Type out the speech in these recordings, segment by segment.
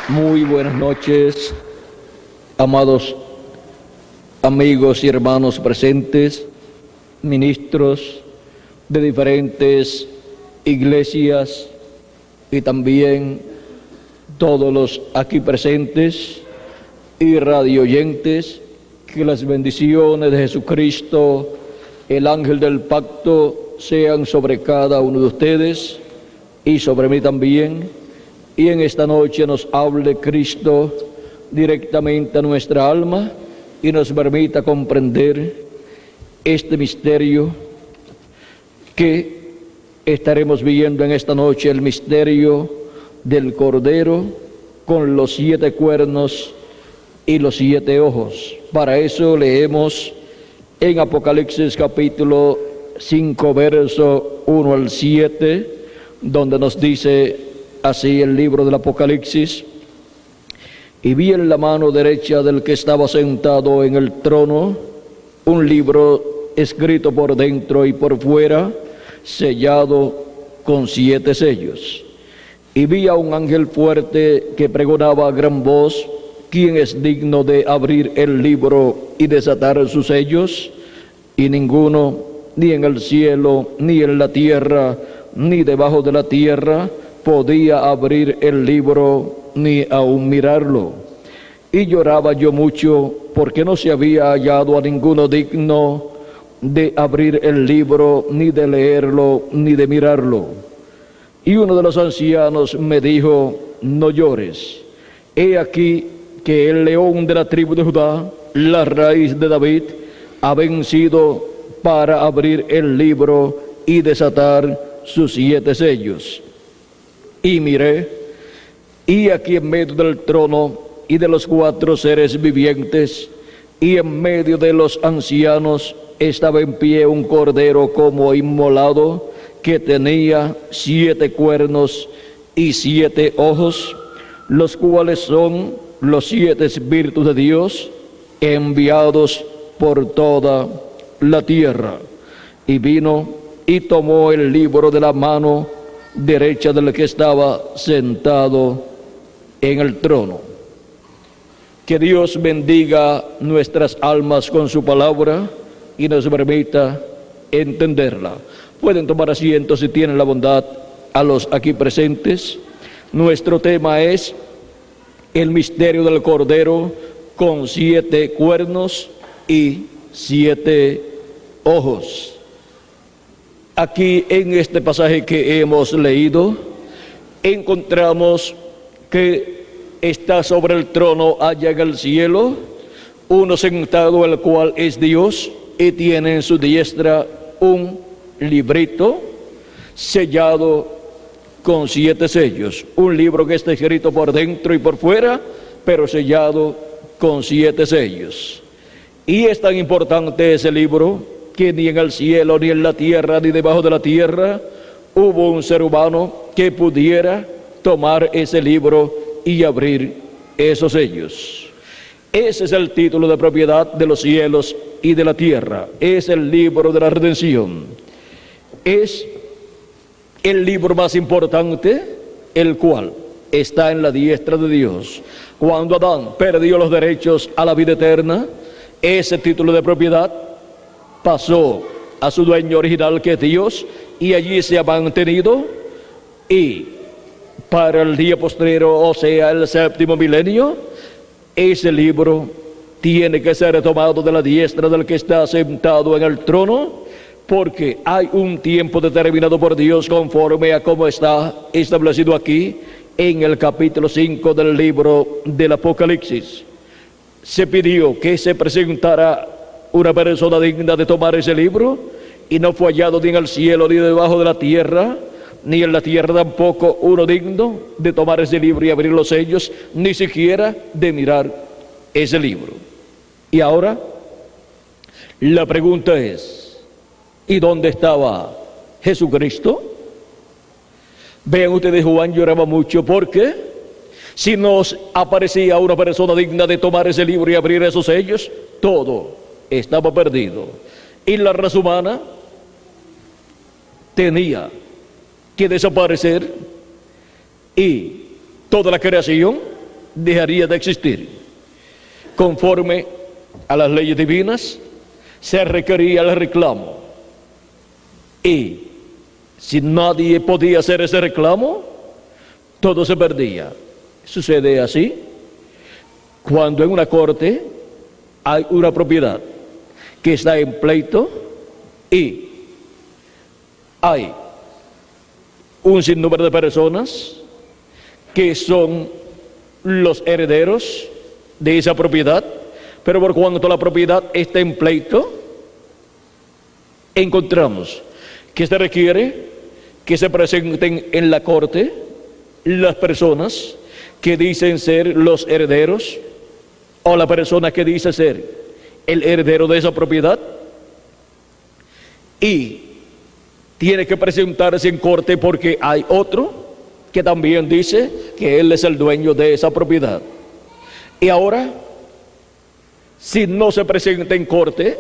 Muy buenas noches, amados amigos y hermanos presentes, ministros de diferentes iglesias y también todos los aquí presentes y radioyentes. Que las bendiciones de Jesucristo, el ángel del pacto, sean sobre cada uno de ustedes y sobre mí también. Y en esta noche nos hable Cristo directamente a nuestra alma y nos permita comprender este misterio que estaremos viendo en esta noche, el misterio del Cordero con los 7 cuernos y los 7 ojos. Para eso leemos en Apocalipsis capítulo 5, verso 1 al 7, donde nos dice así el libro del Apocalipsis: y vi en la mano derecha del que estaba sentado en el trono un libro escrito por dentro y por fuera, sellado con 7 sellos. Y vi a un ángel fuerte que pregonaba a gran voz: ¿quién es digno de abrir el libro y desatar sus sellos? Y ninguno, ni en el cielo, ni en la tierra, ni debajo de la tierra, podía abrir el libro, ni aun mirarlo. Y lloraba yo mucho, porque no se había hallado a ninguno digno de abrir el libro, ni de leerlo, ni de mirarlo. Y uno de los ancianos me dijo: no llores. He aquí que el león de la tribu de Judá, la raíz de David, ha vencido para abrir el libro y desatar sus 7 sellos. Y miré, y aquí en medio del trono y de los 4 seres vivientes, y en medio de los ancianos, estaba en pie un cordero como inmolado, que tenía 7 cuernos y 7 ojos, los cuales son los 7 espíritus de Dios, enviados por toda la tierra. Y vino y tomó el libro de la mano derecha del que estaba sentado en el trono. Que Dios bendiga nuestras almas con su palabra y nos permita entenderla. Pueden tomar asiento si tienen la bondad, a los aquí presentes. Nuestro tema es el misterio del Cordero con 7 cuernos y 7 ojos. Aquí en este pasaje que hemos leído, encontramos que está sobre el trono allá en el cielo uno sentado, el cual es Dios, y tiene en su diestra un librito sellado con 7 sellos. Un libro que está escrito por dentro y por fuera, pero sellado con 7 sellos. Y es tan importante ese libro que ni en el cielo, ni en la tierra, ni debajo de la tierra hubo un ser humano que pudiera tomar ese libro y abrir esos sellos. Ese es el título de propiedad de los cielos y de la tierra. Es el libro de la redención. Es el libro más importante, el cual está en la diestra de Dios. Cuando Adán perdió los derechos a la vida eterna, ese título de propiedad pasó a su dueño original, que es Dios, y allí se ha mantenido. Y para el día postrero, o sea, el 7º milenio, ese libro tiene que ser tomado de la diestra del que está sentado en el trono, porque hay un tiempo determinado por Dios conforme a cómo está establecido aquí en el capítulo 5 del libro del Apocalipsis. Se pidió que se presentara una persona digna de tomar ese libro, y no fue hallado ni en el cielo, ni debajo de la tierra, ni en la tierra tampoco uno digno de tomar ese libro y abrir los sellos, ni siquiera de mirar ese libro. Y ahora la pregunta es: ¿y dónde estaba Jesucristo? Vean ustedes, Juan lloraba mucho porque si nos aparecía una persona digna de tomar ese libro y abrir esos sellos, todo estaba perdido. Y la raza humana tenía que desaparecer, y toda la creación dejaría de existir. Conforme a las leyes divinas, se requería el reclamo. Y si nadie podía hacer ese reclamo, todo se perdía. Sucede así cuando en una corte hay una propiedad que está en pleito y hay un sinnúmero de personas que son los herederos de esa propiedad, pero por cuanto la propiedad está en pleito, encontramos que se requiere que se presenten en la corte las personas que dicen ser los herederos o la persona que dice ser el heredero de esa propiedad, y tiene que presentarse en corte porque hay otro que también dice que él es el dueño de esa propiedad. Y ahora, si no se presenta en corte,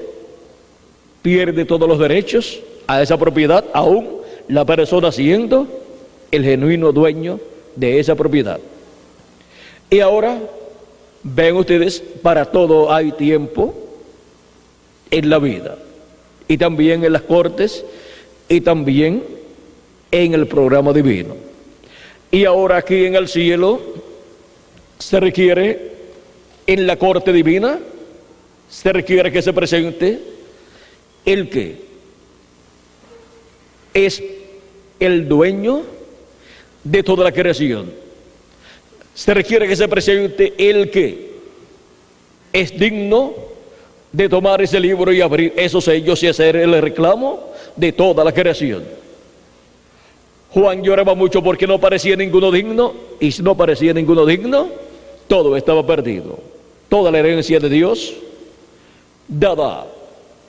pierde todos los derechos a esa propiedad, aún la persona siendo el genuino dueño de esa propiedad. Y ahora, ven ustedes, para todo hay tiempo en la vida, y también en las cortes, y también en el programa divino. Y ahora aquí en el cielo se requiere, en la corte divina, se requiere que se presente el que es el dueño de toda la creación. Se requiere que se presente el que es digno de tomar ese libro y abrir esos sellos y hacer el reclamo de toda la creación. Juan lloraba mucho porque no parecía ninguno digno, y si no parecía ninguno digno, todo estaba perdido. Toda la herencia de Dios dada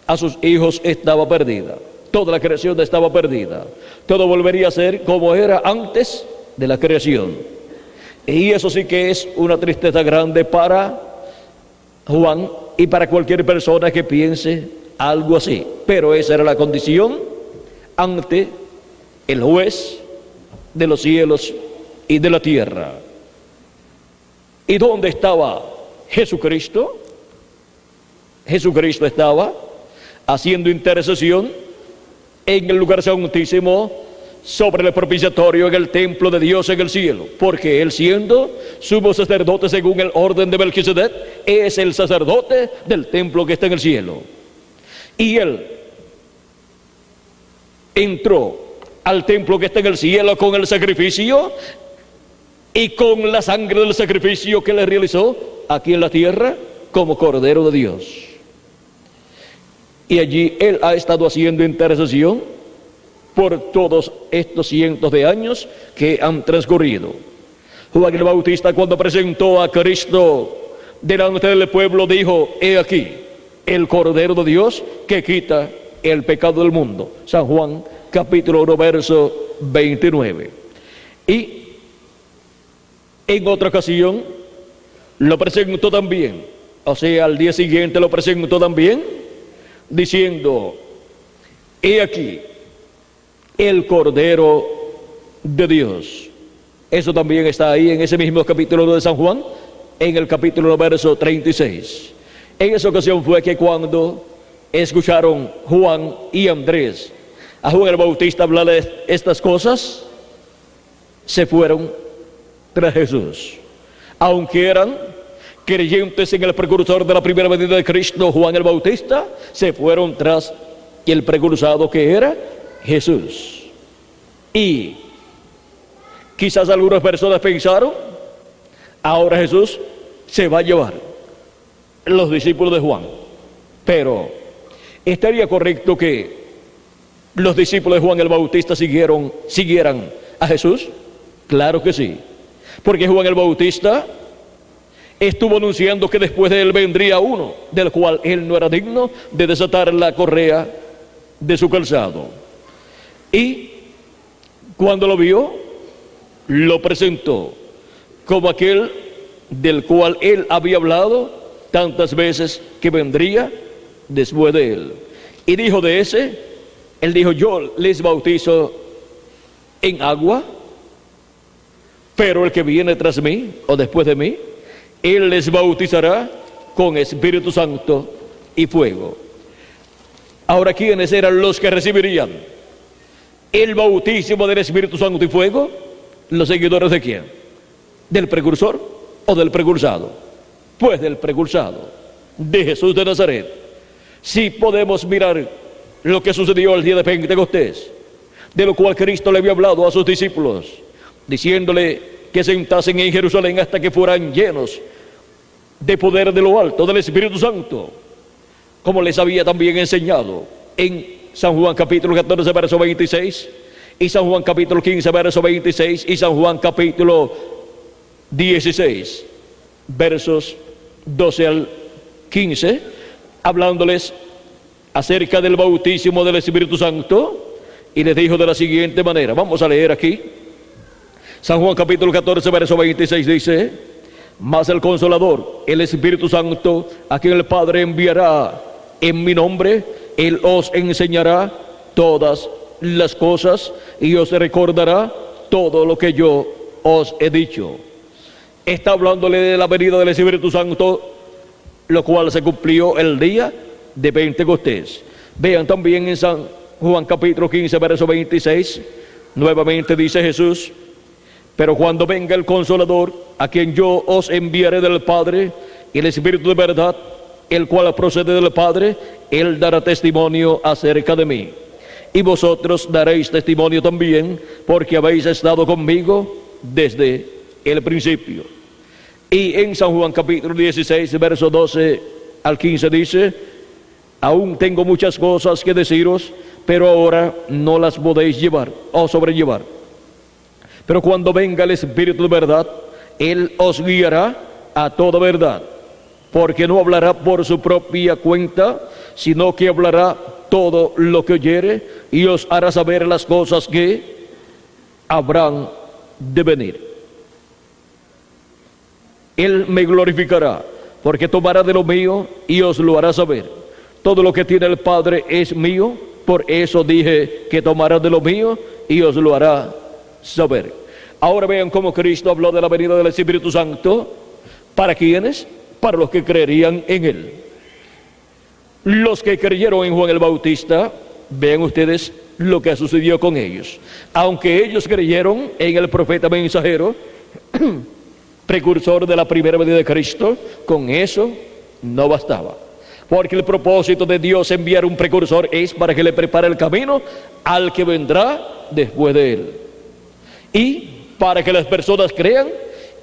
a sus hijos estaba perdida. Toda la creación estaba perdida. Todo volvería a ser como era antes de la creación. Y eso sí que es una tristeza grande para Juan y para cualquier persona que piense algo así. Pero esa era la condición ante el juez de los cielos y de la tierra. ¿Y dónde estaba Jesucristo? Jesucristo estaba haciendo intercesión en el lugar santísimo sobre el propiciatorio en el templo de Dios en el cielo, porque él, siendo sumo sacerdote según el orden de Melquisedec, es el sacerdote del templo que está en el cielo. Y él entró al templo que está en el cielo con el sacrificio y con la sangre del sacrificio que le realizó aquí en la tierra como Cordero de Dios. Y allí él ha estado haciendo intercesión por todos estos cientos de años que han transcurrido. Juan el Bautista, cuando presentó a Cristo delante del pueblo, dijo: he aquí el Cordero de Dios que quita el pecado del mundo. San Juan capítulo 1 verso 29. Y en otra ocasión lo presentó también, o sea, al día siguiente lo presentó también, diciendo: he aquí el Cordero de Dios. Eso también está ahí en ese mismo capítulo de San Juan, en el capítulo verso 36. En esa ocasión fue que cuando escucharon Juan y Andrés a Juan el Bautista hablar de estas cosas, se fueron tras Jesús. Aunque eran creyentes en el precursor de la primera venida de Cristo, Juan el Bautista, se fueron tras el precursado que era Jesús. Y quizás algunas personas pensaron: ahora Jesús se va a llevar los discípulos de Juan. Pero ¿estaría correcto que los discípulos de Juan el Bautista siguieran a Jesús? Claro que sí, porque Juan el Bautista estuvo anunciando que después de él vendría uno del cual él no era digno de desatar la correa de su calzado. Y cuando lo vio, lo presentó como aquel del cual él había hablado tantas veces que vendría después de él. Y dijo de ese, él dijo: yo les bautizo en agua, pero el que viene tras mí o después de mí Él les bautizará con Espíritu Santo y fuego. Ahora, ¿quiénes eran los que recibirían el bautismo del Espíritu Santo y fuego? ¿Los seguidores de quién? ¿Del precursor o del precursado? Pues del precursado, de Jesús de Nazaret. Si podemos mirar lo que sucedió el día de Pentecostés, de lo cual Cristo le había hablado a sus discípulos, diciéndole que se sentasen en Jerusalén hasta que fueran llenos de poder de lo alto, del Espíritu Santo, como les había también enseñado en San Juan capítulo 14, verso 26, y San Juan capítulo 15, verso 26, y San Juan capítulo 16, versos 12 al 15, hablándoles acerca del bautismo del Espíritu Santo, y les dijo de la siguiente manera. Vamos a leer aquí. San Juan capítulo 14, verso 26 dice: mas el Consolador, el Espíritu Santo, a quien el Padre enviará en mi nombre, Él os enseñará todas las cosas y os recordará todo lo que yo os he dicho. Está hablándole de la venida del Espíritu Santo, lo cual se cumplió el día de Pentecostés. Vean también en San Juan capítulo 15, verso 26, nuevamente dice Jesús: pero cuando venga el Consolador, a quien yo os enviaré del Padre, el Espíritu de verdad, el cual procede del Padre, Él dará testimonio acerca de mí. Y vosotros daréis testimonio también, porque habéis estado conmigo desde el principio. Y en San Juan capítulo 16, verso 12 al 15 dice: aún tengo muchas cosas que deciros, pero ahora no las podéis llevar o sobrellevar. Pero cuando venga el Espíritu de verdad, Él os guiará a toda verdad, porque no hablará por su propia cuenta, sino que hablará todo lo que oyere, y os hará saber las cosas que habrán de venir. Él me glorificará, porque tomará de lo mío y os lo hará saber. Todo lo que tiene el Padre es mío, por eso dije que tomará de lo mío y os lo hará saber. Ahora vean cómo Cristo habló de la venida del Espíritu Santo. ¿Para quiénes? Para los que creerían en Él. Los que creyeron en Juan el Bautista, vean ustedes lo que sucedió con ellos. Aunque ellos creyeron en el profeta mensajero, precursor de la primera venida de Cristo, con eso no bastaba. Porque el propósito de Dios enviar un precursor es para que le prepare el camino al que vendrá después de él. Y para que las personas crean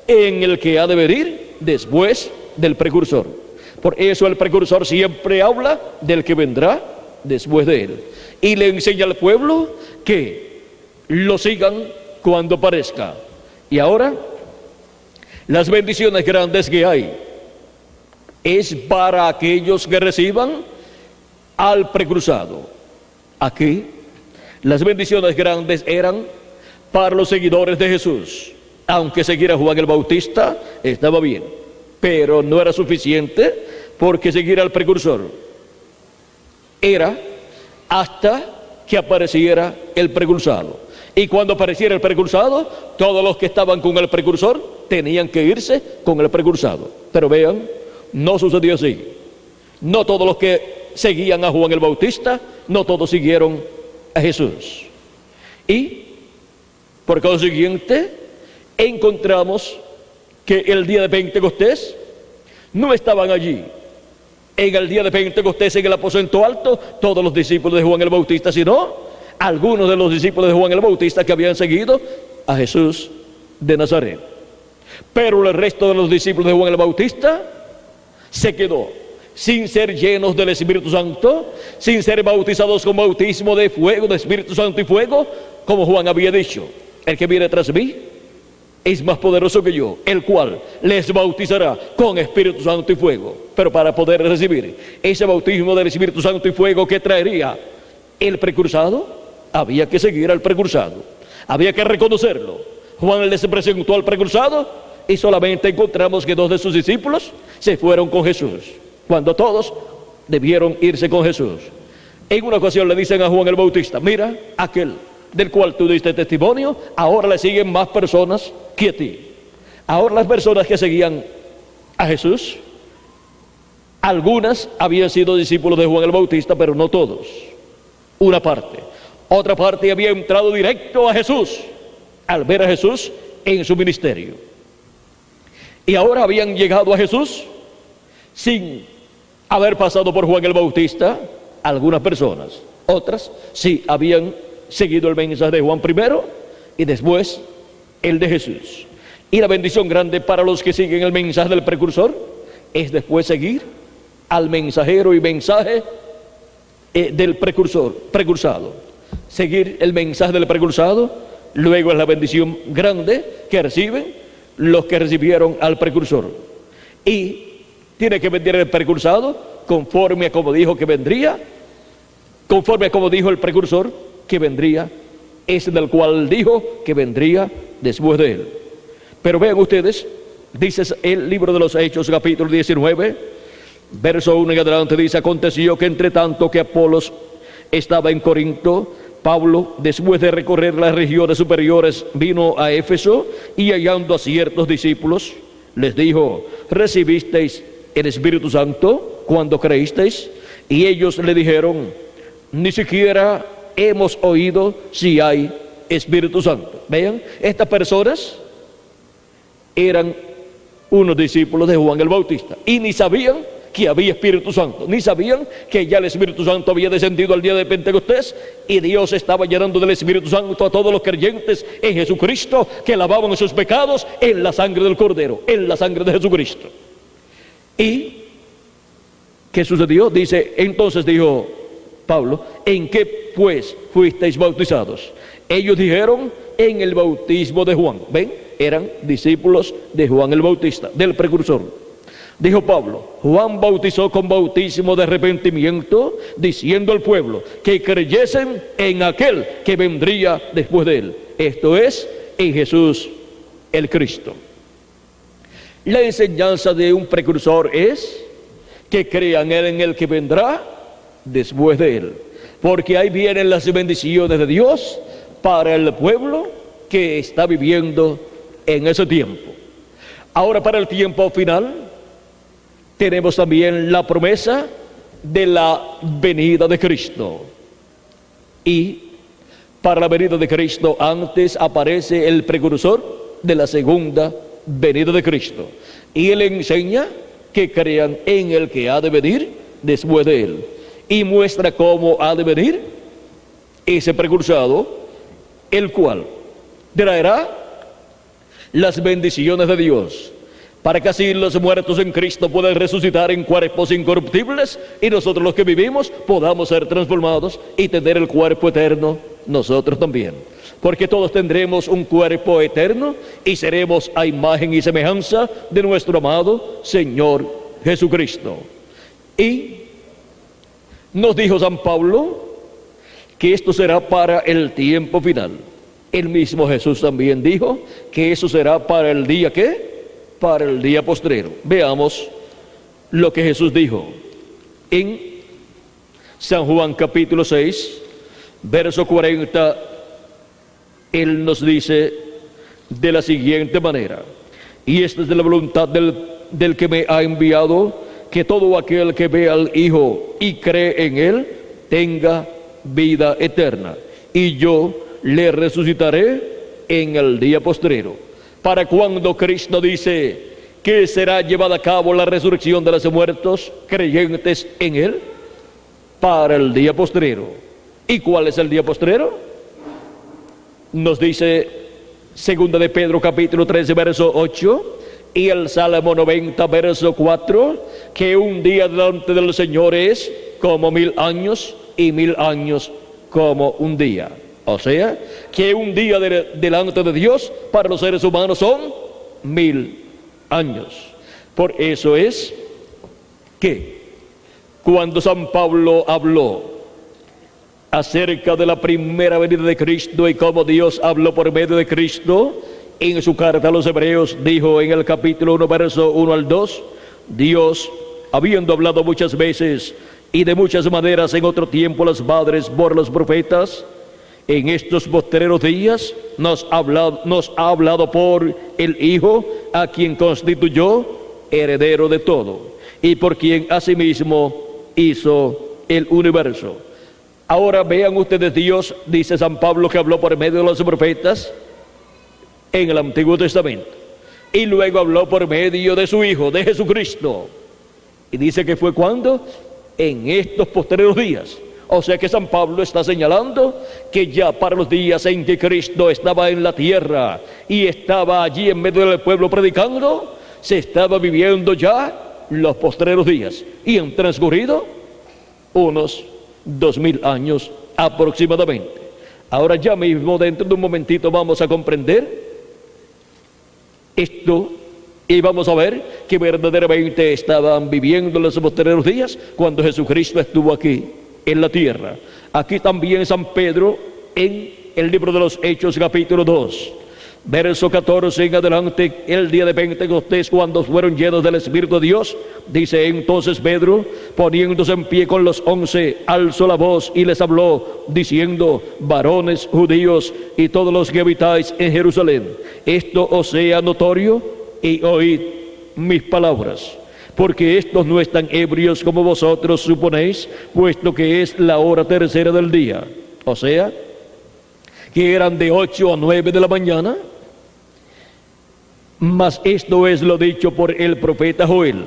en el que ha de venir después del precursor. Por eso el precursor siempre habla del que vendrá después de él. Y le enseña al pueblo que lo sigan cuando aparezca. Y ahora, las bendiciones grandes que hay es para aquellos que reciban al precursado. Aquí, las bendiciones grandes eran para los seguidores de Jesús. Aunque seguir a Juan el Bautista estaba bien, pero no era suficiente, porque seguir al precursor era hasta que apareciera el precursado. Y cuando apareciera el precursado, todos los que estaban con el precursor tenían que irse con el precursado. Pero vean, no sucedió así. No todos los que seguían a Juan el Bautista, no todos siguieron a Jesús. Y por consiguiente, encontramos que el día de Pentecostés no estaban allí. En el día de Pentecostés, en el aposento alto, todos los discípulos de Juan el Bautista, sino algunos de los discípulos de Juan el Bautista que habían seguido a Jesús de Nazaret. Pero el resto de los discípulos de Juan el Bautista se quedó sin ser llenos del Espíritu Santo, sin ser bautizados con bautismo de fuego, de Espíritu Santo y fuego, como Juan había dicho: el que viene tras mí es más poderoso que yo, el cual les bautizará con Espíritu Santo y fuego. Pero para poder recibir ese bautismo del Espíritu Santo y fuego que traería el precursado, había que seguir al precursado, había que reconocerlo. Juan les presentó al precursado y solamente encontramos que 2 de sus discípulos se fueron con Jesús, cuando todos debieron irse con Jesús. En una ocasión le dicen a Juan el Bautista: mira, aquel del cual tú diste testimonio, ahora le siguen más personas que a ti. Ahora las personas que seguían a Jesús. Algunas habían sido discípulos de Juan el Bautista, pero no todos. Una parte. Otra parte había entrado directo a Jesús al ver a Jesús en su ministerio. Y ahora habían llegado a Jesús sin haber pasado por Juan el Bautista, algunas personas. Otras sí habían seguido el mensaje de Juan primero y después el de Jesús. Y la bendición grande para los que siguen el mensaje del precursor es después seguir al mensajero y mensaje del precursado. Seguir el mensaje del precursado, luego es la bendición grande que reciben los que recibieron al precursor. Y tiene que venir el precursado conforme a como dijo que vendría, conforme a como dijo el precursor que vendría, ese del cual dijo que vendría después de él. Pero vean ustedes, dice el libro de los Hechos, capítulo 19, verso 1 en adelante, dice: aconteció que entre tanto que Apolos estaba en Corinto, Pablo, después de recorrer las regiones superiores, vino a Éfeso, y hallando a ciertos discípulos, les dijo: ¿recibisteis el Espíritu Santo cuando creísteis? Y ellos le dijeron: ni siquiera hemos oído si hay Espíritu Santo. Vean, estas personas eran unos discípulos de Juan el Bautista y ni sabían que había Espíritu Santo, ni sabían que ya el Espíritu Santo había descendido al día de Pentecostés y Dios estaba llenando del Espíritu Santo a todos los creyentes en Jesucristo, que lavaban sus pecados en la sangre del Cordero, en la sangre de Jesucristo. ¿Y qué sucedió? Dice, entonces dijo Pablo: ¿en qué pues fuisteis bautizados? Ellos dijeron: en el bautismo de Juan. ¿Ven? Eran discípulos de Juan el Bautista, del precursor. Dijo Pablo: Juan bautizó con bautismo de arrepentimiento, diciendo al pueblo que creyesen en aquel que vendría después de él, esto es, en Jesús el Cristo. La enseñanza de un precursor es que crean en el que vendrá después de él, porque ahí vienen las bendiciones de Dios para el pueblo que está viviendo en ese tiempo. Ahora, para el tiempo final, tenemos también la promesa de la venida de Cristo. Y para la venida de Cristo antes aparece el precursor de la segunda venida de Cristo. Y él enseña que crean en el que ha de venir después de él. Y muestra cómo ha de venir ese precursado, el cual traerá las bendiciones de Dios, para que así los muertos en Cristo puedan resucitar en cuerpos incorruptibles y nosotros los que vivimos podamos ser transformados y tener el cuerpo eterno nosotros también. Porque todos tendremos un cuerpo eterno y seremos a imagen y semejanza de nuestro amado Señor Jesucristo. Y nos dijo San Pablo que esto será para el tiempo final. El mismo Jesús también dijo que eso será para el día ¿qué? Para el día postrero. Veamos lo que Jesús dijo en San Juan capítulo 6, verso 40. Él nos dice de la siguiente manera: y esta es de la voluntad del que me ha enviado, que todo aquel que ve al Hijo y cree en él tenga vida eterna, y yo le resucitaré en el día postrero. Para cuando Cristo dice que será llevada a cabo la resurrección de los muertos creyentes en él, para el día postrero. ¿Y cuál es el día postrero? Nos dice segunda de Pedro capítulo 13 verso 8 y el Salmo 90 verso 4, que un día delante del Señor es como 1000 años y 1000 años como un día. O sea, que un día delante de Dios para los seres humanos son 1000 años. Por eso es que cuando San Pablo habló acerca de la primera venida de Cristo y cómo Dios habló por medio de Cristo, en su carta a los Hebreos dijo en el capítulo 1 verso 1 al 2, Dios, habiendo hablado muchas veces y de muchas maneras en otro tiempo a los padres por los profetas, en estos postreros días nos ha hablado por el Hijo, a quien constituyó heredero de todo, y por quien asimismo hizo el universo. Ahora vean ustedes, Dios, dice San Pablo, que habló por medio de los profetas en el Antiguo Testamento, y luego habló por medio de su Hijo, de Jesucristo, y dice que fue cuando, en estos postreros días. O sea que San Pablo está señalando que ya para los días en que Cristo estaba en la tierra y estaba allí en medio del pueblo predicando, se estaba viviendo ya los postreros días, y han transcurrido unos 2000 años aproximadamente. Ahora ya mismo, dentro de un momentito, vamos a comprender esto y vamos a ver que verdaderamente estaban viviendo los postreros días cuando Jesucristo estuvo aquí en la tierra. Aquí también San Pedro, en el libro de los Hechos, capítulo 2, verso 14 en adelante, el día de Pentecostés, cuando fueron llenos del Espíritu de Dios, dice: entonces Pedro, poniéndose en pie con los 11, alzó la voz y les habló, diciendo: varones judíos y todos los que habitáis en Jerusalén, esto os sea notorio, y oíd mis palabras, porque estos no están ebrios como vosotros suponéis, puesto que es la hora tercera del día. O sea, que eran de 8 a 9 de la mañana. Mas esto es lo dicho por el profeta Joel: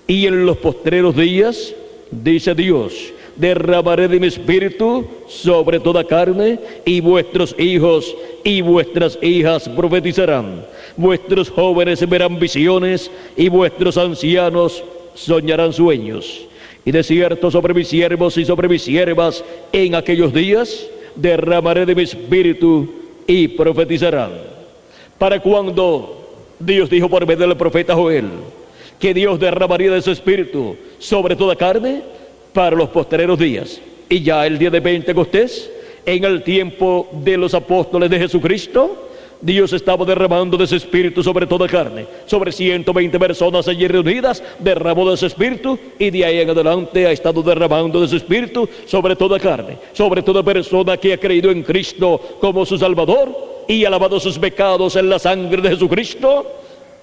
y en los postreros días, dice Dios, derramaré de mi espíritu sobre toda carne, y vuestros hijos y vuestras hijas profetizarán, vuestros jóvenes verán visiones, y vuestros ancianos soñarán sueños. Y de cierto sobre mis siervos y sobre mis siervas en aquellos días derramaré de mi espíritu y profetizarán. Para cuando Dios dijo por medio del profeta Joel que Dios derramaría de su espíritu sobre toda carne, para los postreros días. Y ya el día de Pentecostés, en el tiempo de los apóstoles de Jesucristo, Dios estaba derramando de su espíritu sobre toda carne. Sobre 120 personas allí reunidas, derramó de su espíritu, y de ahí en adelante ha estado derramando de su espíritu sobre toda carne, sobre toda persona que ha creído en Cristo como su Salvador y ha lavado sus pecados en la sangre de Jesucristo.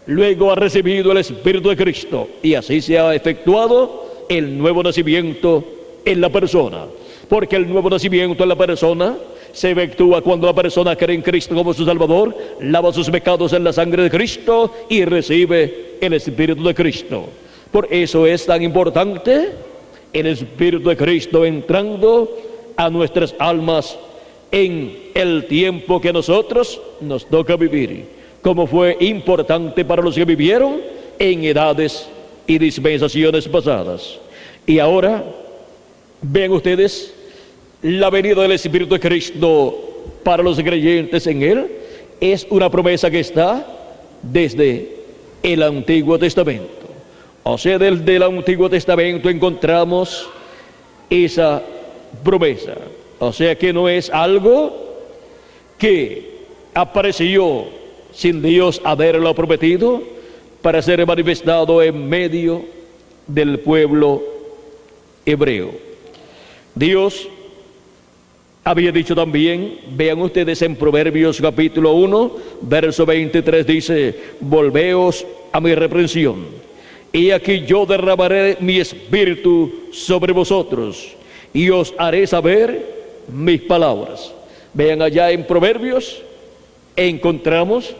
Luego ha recibido el Espíritu de Cristo, y así se ha efectuado el nuevo nacimiento en la persona. Porque el nuevo nacimiento en la persona se efectúa cuando la persona cree en Cristo como su Salvador, lava sus pecados en la sangre de Cristo y recibe el Espíritu de Cristo. Por eso es tan importante el Espíritu de Cristo entrando a nuestras almas en el tiempo que a nosotros nos toca vivir, como fue importante para los que vivieron en edades y dispensaciones pasadas. Y ahora vean ustedes la venida del Espíritu de Cristo para los creyentes en Él. Es una promesa que está desde el Antiguo Testamento. O sea, desde el Antiguo Testamento encontramos esa promesa. O sea que no es algo que apareció sin Dios haberlo prometido, para ser manifestado en medio del pueblo hebreo. Dios había dicho también, vean ustedes en Proverbios capítulo 1, verso 23, dice: volveos a mi reprensión, y aquí yo derramaré mi espíritu sobre vosotros, y os haré saber mis palabras. Vean allá en Proverbios, encontramos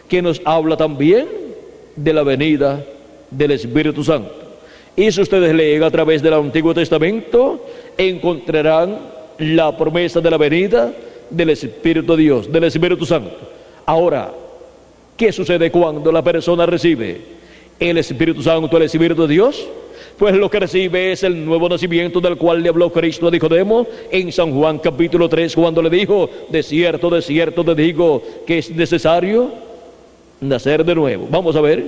que nos habla también de la venida del Espíritu Santo. Y si ustedes leen a través del Antiguo Testamento, encontrarán la promesa de la venida del Espíritu de Dios, del Espíritu Santo. Ahora, ¿qué sucede cuando la persona recibe el Espíritu Santo, el Espíritu de Dios? Pues lo que recibe es el nuevo nacimiento del cual le habló Cristo a Nicodemo en San Juan capítulo 3, cuando le dijo: de cierto te digo que es necesario nacer de nuevo. Vamos a ver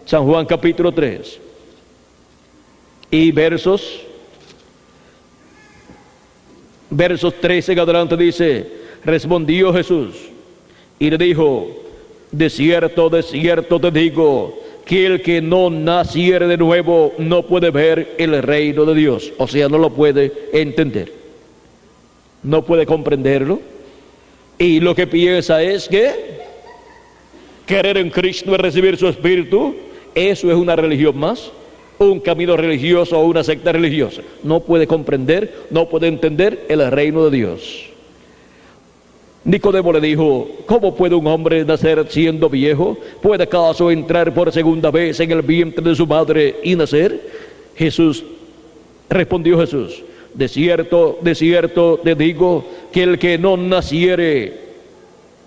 San Juan capítulo 3 y versos 13 en adelante. Dice: respondió Jesús y le dijo: de cierto te digo que el que no naciere de nuevo no puede ver el reino de Dios. O sea, no lo puede entender, no puede comprenderlo, y lo que piensa es que querer en Cristo es recibir su Espíritu Eso es una religión más, un camino religioso o una secta religiosa. No puede comprender, no puede entender el reino de Dios. Nicodemo le dijo: ¿cómo puede un hombre nacer siendo viejo? ¿Puede acaso entrar por segunda vez en el vientre de su madre y nacer? Respondió Jesús: de cierto te digo que el que no naciere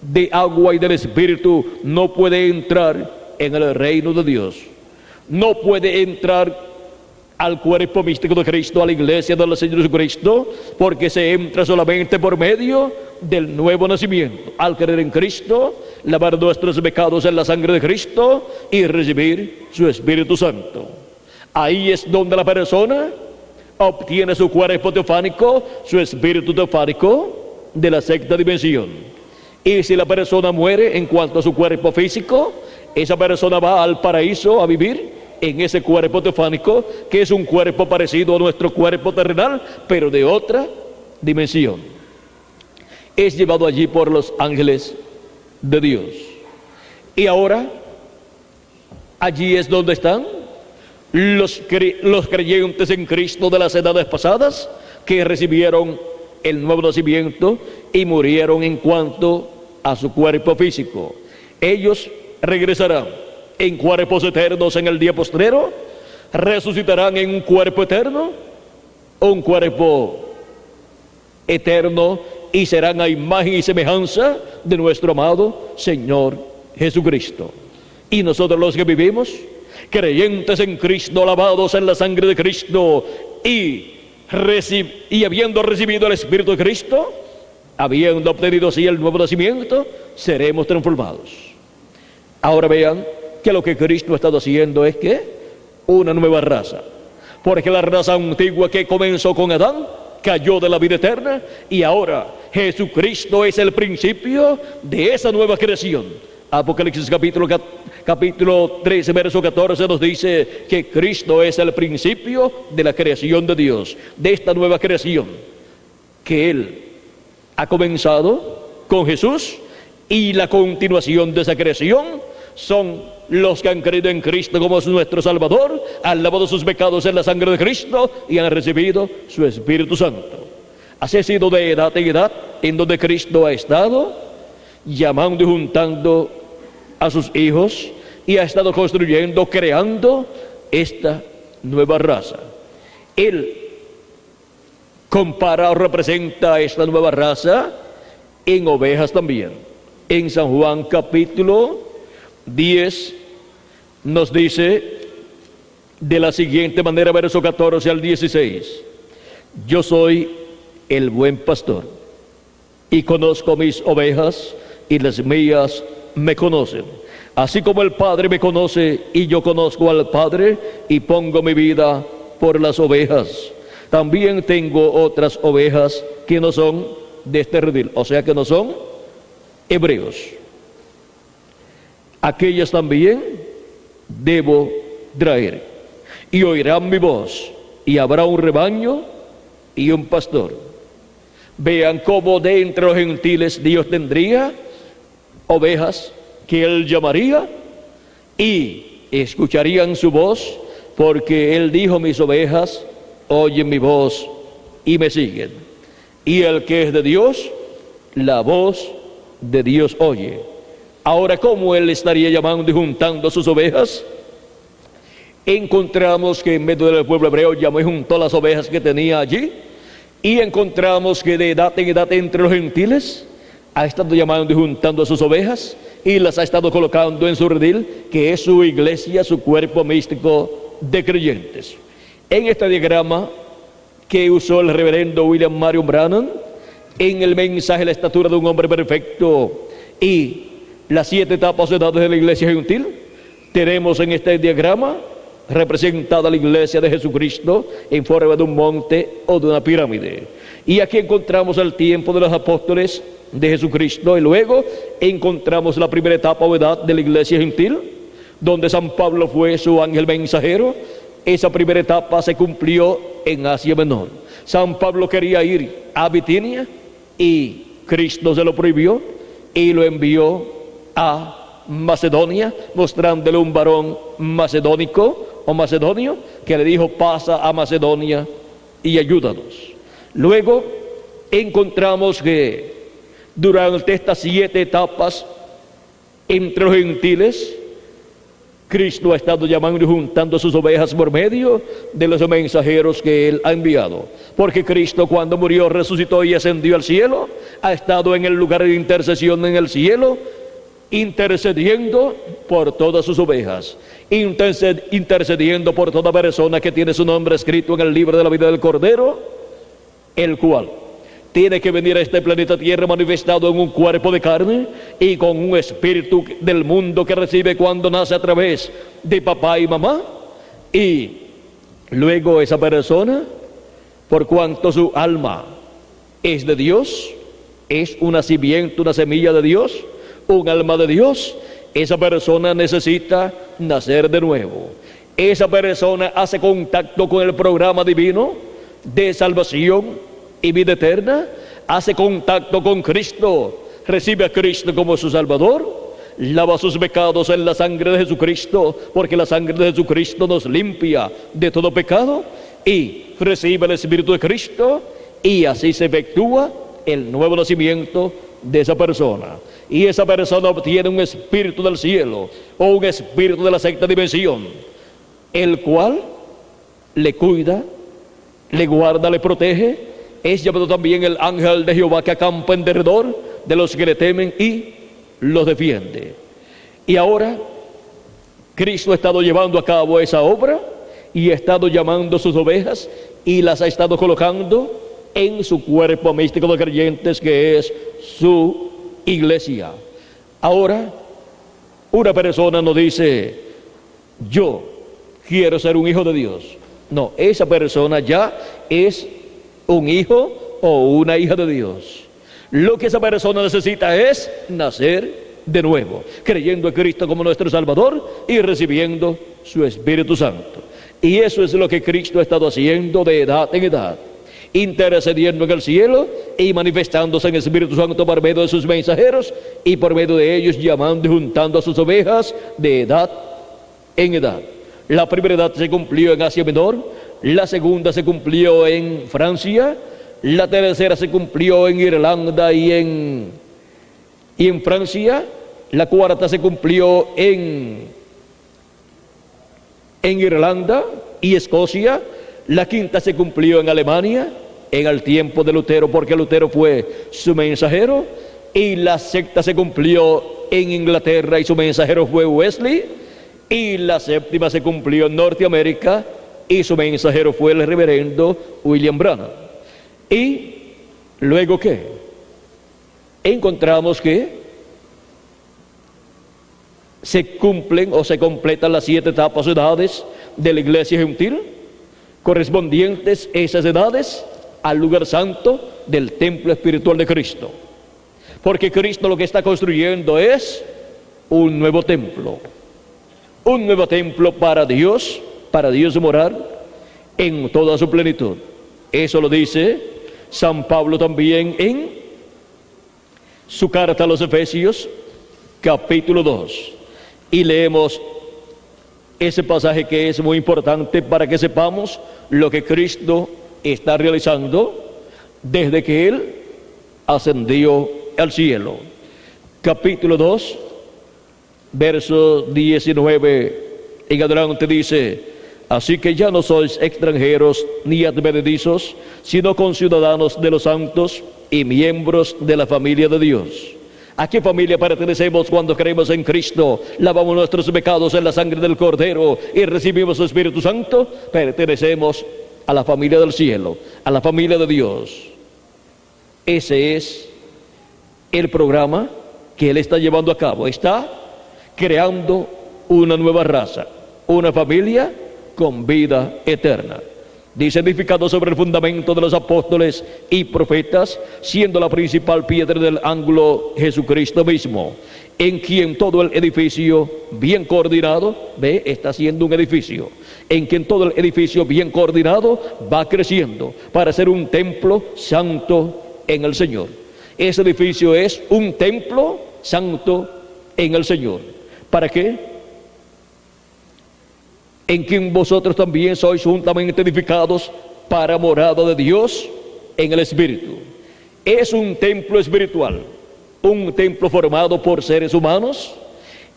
de agua y del Espíritu no puede entrar en el reino de Dios. No puede entrar al cuerpo místico de Cristo, a la iglesia del Señor Jesucristo, porque se entra solamente por medio del nuevo nacimiento, al creer en Cristo, lavar nuestros pecados en la sangre de Cristo y recibir su Espíritu Santo. Ahí es donde la persona obtiene su cuerpo teofánico, su espíritu teofánico de la sexta dimensión. Y si la persona muere en cuanto a su cuerpo físico, esa persona va al paraíso a vivir en ese cuerpo teofánico, que es un cuerpo parecido a nuestro cuerpo terrenal, pero de otra dimensión. Es llevado allí por los ángeles de Dios. Y ahora, allí es donde están los creyentes en Cristo de las edades pasadas, que recibieron el nuevo nacimiento y murieron en cuanto a su cuerpo físico. Ellos regresarán en cuerpos eternos en el día postrero, resucitarán en un cuerpo eterno, un cuerpo eterno, y serán a imagen y semejanza de nuestro amado Señor Jesucristo. Y nosotros, los que vivimos creyentes en Cristo, lavados en la sangre de Cristo y habiendo recibido el Espíritu de Cristo, habiendo obtenido así el nuevo nacimiento, seremos transformados. Ahora vean que lo que Cristo ha estado haciendo es que una nueva raza, porque la raza antigua que comenzó con Adán cayó de la vida eterna, y ahora Jesucristo es el principio de esa nueva creación. Apocalipsis capítulo 13, verso 14 nos dice que Cristo es el principio de la creación de Dios, de esta nueva creación que Él ha comenzado con Jesús, y la continuación de esa creación son los que han creído en Cristo como nuestro Salvador, han lavado sus pecados en la sangre de Cristo y han recibido su Espíritu Santo. Así ha sido de edad en edad en donde Cristo ha estado llamando y juntando a sus hijos, y ha estado construyendo, creando esta nueva raza. Él compara o representa a esta nueva raza en ovejas también. En San Juan capítulo 10 nos dice de la siguiente manera, verso 14 al 16: yo soy el buen pastor, y conozco mis ovejas, y las mías me conocen, así como el Padre me conoce, y yo conozco al Padre, y pongo mi vida por las ovejas. También tengo otras ovejas que no son de este redil, o sea que no son hebreos. Aquellas también debo traer, y oirán mi voz, y habrá un rebaño y un pastor. Vean cómo de entre los gentiles Dios tendría ovejas que Él llamaría, y escucharían su voz, porque Él dijo: mis ovejas oyen mi voz y me siguen. Y el que es de Dios, la voz de Dios oye. Ahora, ¿cómo Él estaría llamando y juntando a sus ovejas? Encontramos que en medio del pueblo hebreo llamó y juntó las ovejas que tenía allí, y encontramos que de edad en edad entre los gentiles ha estado llamando y juntando a sus ovejas, y las ha estado colocando en su redil, que es su iglesia, su cuerpo místico de creyentes. En este diagrama que usó el reverendo William Marion Branham en el mensaje La estatura de un hombre perfecto y las 7 etapas de edades de la iglesia gentil, tenemos en este diagrama representada la iglesia de Jesucristo en forma de un monte o de una pirámide. Y aquí encontramos el tiempo de los apóstoles de Jesucristo, y luego encontramos la primera etapa o edad de la iglesia gentil, donde San Pablo fue su ángel mensajero. Esa primera etapa se cumplió en Asia Menor. San Pablo quería ir a Bitinia y Cristo se lo prohibió y lo envió a Macedonia, mostrándole un varón macedónico o macedonio, que le dijo: pasa a Macedonia y ayúdanos. Luego encontramos que durante estas 7 etapas entre los gentiles, Cristo ha estado llamando y juntando sus ovejas por medio de los mensajeros que Él ha enviado. Porque Cristo, cuando murió, resucitó y ascendió al cielo, ha estado en el lugar de intercesión en el cielo, intercediendo por todas sus ovejas, intercediendo por toda persona que tiene su nombre escrito en el libro de la vida del Cordero, el cual tiene que venir a este planeta Tierra manifestado en un cuerpo de carne y con un espíritu del mundo que recibe cuando nace a través de papá y mamá. Y luego esa persona, por cuanto su alma es de Dios, es un nacimiento, una semilla de Dios, un alma de Dios, esa persona necesita nacer de nuevo. Esa persona hace contacto con el programa divino de salvación y vida eterna, hace contacto con Cristo, recibe a Cristo como su Salvador, lava sus pecados en la sangre de Jesucristo, porque la sangre de Jesucristo nos limpia de todo pecado, y recibe el Espíritu de Cristo, y así se efectúa el nuevo nacimiento de esa persona. Y esa persona obtiene un espíritu del cielo, o un espíritu de la sexta dimensión, el cual le cuida, le guarda, le protege. Es llamado también el ángel de Jehová, que acampa en derredor de los que le temen y los defiende. Y ahora Cristo ha estado llevando a cabo esa obra y ha estado llamando sus ovejas y las ha estado colocando en su cuerpo místico de creyentes, que es su iglesia. Ahora, una persona no dice: yo quiero ser un hijo de Dios. No, esa persona ya es un hijo o una hija de Dios. Lo que esa persona necesita es nacer de nuevo, creyendo en Cristo como nuestro Salvador y recibiendo su Espíritu Santo. Y eso es lo que Cristo ha estado haciendo de edad en edad, intercediendo en el cielo y manifestándose en Espíritu Santo por medio de sus mensajeros, y por medio de ellos llamando y juntando a sus ovejas de edad en edad. La primera edad se cumplió en Asia Menor, la segunda se cumplió en Francia, la tercera se cumplió en Irlanda y en Francia, la cuarta se cumplió en Irlanda y Escocia, la quinta se cumplió en Alemania en el tiempo de Lutero, porque Lutero fue su mensajero, y la sexta se cumplió en Inglaterra y su mensajero fue Wesley, y la séptima se cumplió en Norteamérica y su mensajero fue el reverendo William Branham. Y luego, ¿qué? Encontramos que se cumplen o se completan las 7 etapas, edades de la iglesia gentil, correspondientes esas edades al lugar santo del templo espiritual de Cristo. Porque Cristo lo que está construyendo es un nuevo templo para Dios morar en toda su plenitud. Eso lo dice San Pablo también en su carta a los Efesios, capítulo 2. Y leemos ese pasaje, que es muy importante para que sepamos lo que Cristo está realizando desde que Él ascendió al cielo. Capítulo 2, verso 19 en adelante dice: así que ya no sois extranjeros ni advenedizos, sino conciudadanos de los santos y miembros de la familia de Dios. ¿A qué familia pertenecemos cuando creemos en Cristo? Lavamos nuestros pecados en la sangre del Cordero y recibimos su Espíritu Santo. Pertenecemos a la familia del cielo, a la familia de Dios. Ese es el programa que Él está llevando a cabo. Está creando una nueva raza, una familia con vida eterna. Dice: edificado sobre el fundamento de los apóstoles y profetas, siendo la principal piedra del ángulo Jesucristo mismo, en quien todo el edificio bien coordinado, está siendo un edificio, en quien todo el edificio bien coordinado va creciendo para ser un templo santo en el Señor. Ese edificio es un templo santo en el Señor. ¿Para qué? En quien vosotros también sois juntamente edificados para morada de Dios en el Espíritu. Es un templo espiritual, un templo formado por seres humanos,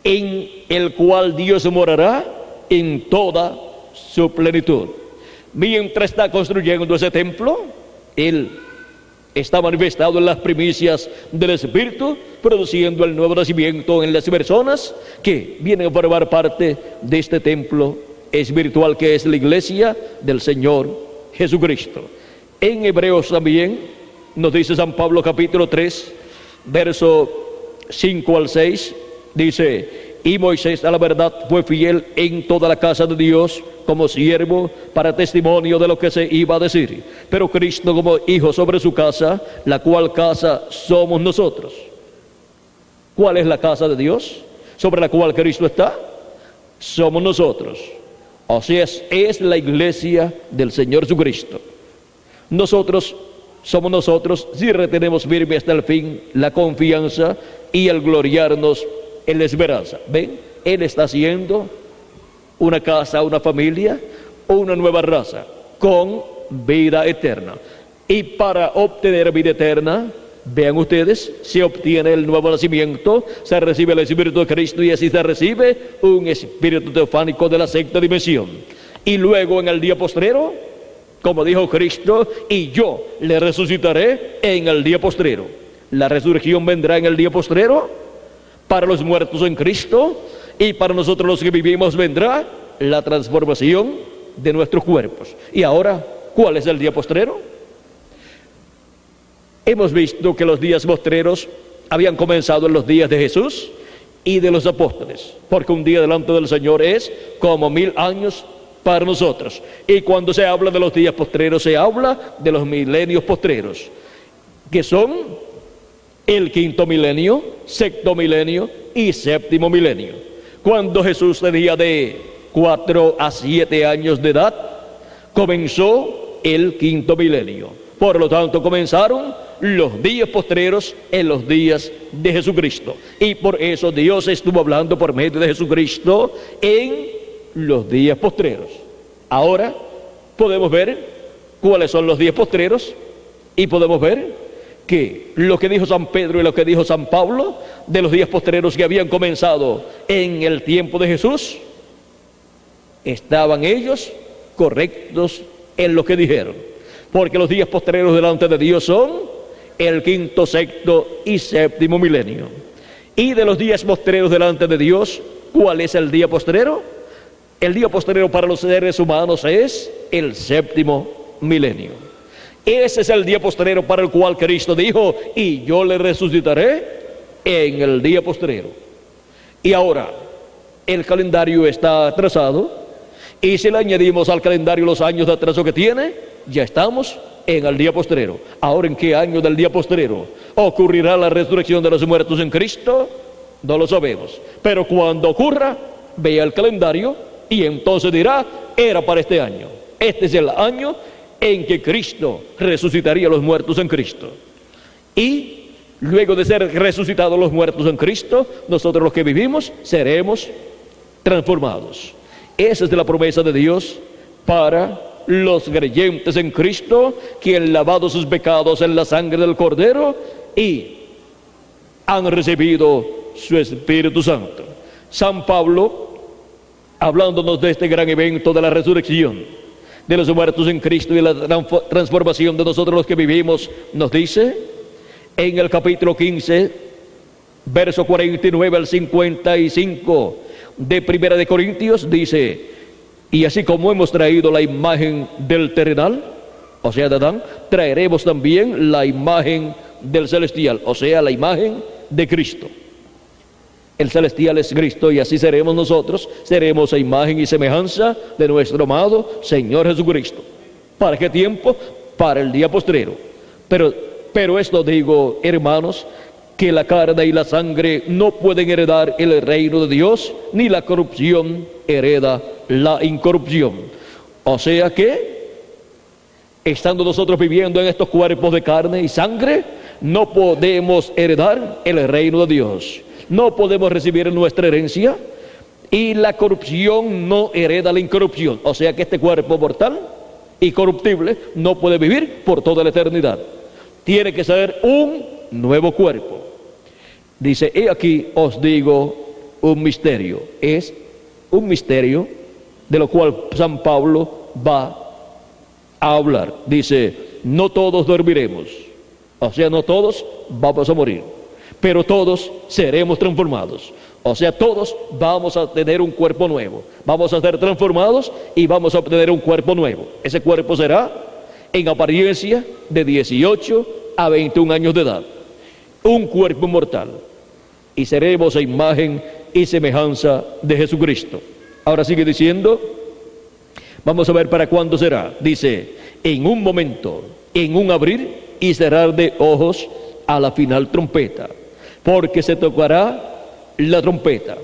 en el cual Dios morará en toda su plenitud. Mientras está construyendo ese templo, Él está manifestado en las primicias del Espíritu, produciendo el nuevo nacimiento en las personas que vienen a formar parte de este templo espiritual que es la iglesia del Señor Jesucristo. En Hebreos también nos dice San Pablo capítulo 3, verso 5 al 6, dice: y Moisés a la verdad fue fiel en toda la casa de Dios como siervo para testimonio de lo que se iba a decir, pero Cristo como hijo sobre su casa, la cual casa somos nosotros. ¿Cuál es la casa de Dios sobre la cual Cristo está? Somos nosotros. O sea, es la iglesia del Señor Jesucristo. Somos nosotros si retenemos firme hasta el fin la confianza y el gloriarnos en la esperanza. ¿Ven? Él está haciendo una casa, una familia, una nueva raza con vida eterna. Y para obtener vida eterna, vean ustedes, se obtiene el nuevo nacimiento, se recibe el Espíritu de Cristo y así se recibe un espíritu teofánico de la sexta dimensión. Y luego en el día postrero, como dijo Cristo, y yo le resucitaré en el día postrero. La resurrección vendrá en el día postrero para los muertos en Cristo, y para nosotros los que vivimos vendrá la transformación de nuestros cuerpos. Y ahora, ¿cuál es el día postrero? Hemos visto que los días postreros habían comenzado en los días de Jesús y de los apóstoles, porque un día delante del Señor es como 1000 años para nosotros. Y cuando se habla de los días postreros, se habla de los milenios postreros, que son el quinto milenio, sexto milenio y séptimo milenio. Cuando Jesús tenía de 4 a 7 años de edad, comenzó el quinto milenio. Por lo tanto, comenzaron los días postreros en los días de Jesucristo. Y por eso Dios estuvo hablando por medio de Jesucristo en los días postreros. Ahora podemos ver cuáles son los días postreros y podemos ver que lo que dijo San Pedro y lo que dijo San Pablo de los días postreros que habían comenzado en el tiempo de Jesús, estaban ellos correctos en lo que dijeron, porque los días postreros delante de Dios son el quinto, sexto y séptimo milenio. Y de los días postreros delante de Dios, ¿cuál es el día postrero? El día postrero para los seres humanos es el séptimo milenio. Ese es el día postrero para el cual Cristo dijo: y yo le resucitaré en el día postrero. Y ahora, el calendario está atrasado, y si le añadimos al calendario los años de atraso que tiene, ya estamos en el día postrero. Ahora, ¿en qué año del día postrero ocurrirá la resurrección de los muertos en Cristo? No lo sabemos. Pero cuando ocurra, vea el calendario y entonces dirá: era para este año. Este es el año en que Cristo resucitaría a los muertos en Cristo. Y luego de ser resucitados los muertos en Cristo, nosotros los que vivimos seremos transformados. Esa es la promesa de Dios para los creyentes en Cristo, que han lavado sus pecados en la sangre del Cordero y han recibido su Espíritu Santo. San Pablo, hablándonos de este gran evento de la resurrección de los muertos en Cristo y la transformación de nosotros los que vivimos, nos dice en el capítulo 15, verso 49 al 55 de Primera de Corintios, dice: y así como hemos traído la imagen del terrenal, o sea de Adán, traeremos también la imagen del celestial, o sea la imagen de Cristo. El celestial es Cristo, y así seremos nosotros, seremos a imagen y semejanza de nuestro amado Señor Jesucristo. ¿Para qué tiempo? Para el día postrero. Pero esto digo, hermanos, que la carne y la sangre no pueden heredar el reino de Dios, ni la corrupción hereda la incorrupción. O sea que, estando nosotros viviendo en estos cuerpos de carne y sangre, no podemos heredar el reino de Dios. No podemos recibir nuestra herencia y la corrupción no hereda la incorrupción. O sea que este cuerpo mortal y corruptible no puede vivir por toda la eternidad. Tiene que ser un nuevo cuerpo. Dice, he aquí os digo un misterio. Es un misterio de lo cual San Pablo va a hablar. Dice, no todos dormiremos. O sea, no todos vamos a morir, pero todos seremos transformados. O sea, todos vamos a tener un cuerpo nuevo. Vamos a ser transformados y vamos a obtener un cuerpo nuevo. Ese cuerpo será, en apariencia, de 18 a 21 años de edad. Un cuerpo mortal. Y seremos a imagen y semejanza de Jesucristo. Ahora sigue diciendo, vamos a ver para cuándo será. Dice, en un momento, en un abrir y cerrar de ojos, a la final trompeta, porque se tocará la trompeta.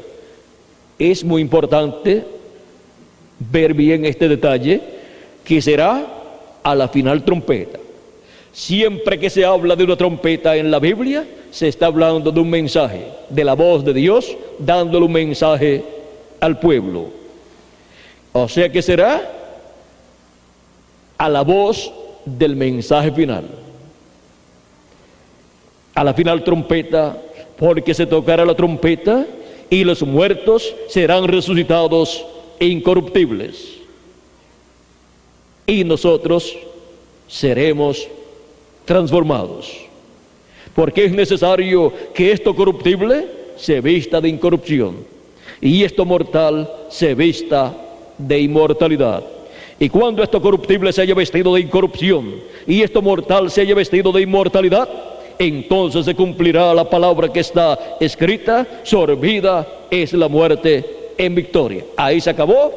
Es muy importante ver bien este detalle, que será a la final trompeta. Siempre que se habla de una trompeta en la Biblia, se está hablando de un mensaje, de la voz de Dios, dándole un mensaje al pueblo. O sea que será a la voz del mensaje final. A la final trompeta, porque se tocará la trompeta y los muertos serán resucitados e incorruptibles. Y nosotros seremos transformados. Porque es necesario que esto corruptible se vista de incorrupción y esto mortal se vista de inmortalidad. Y cuando esto corruptible se haya vestido de incorrupción y esto mortal se haya vestido de inmortalidad, entonces se cumplirá la palabra que está escrita: sorbida es la muerte en victoria. Ahí se acabó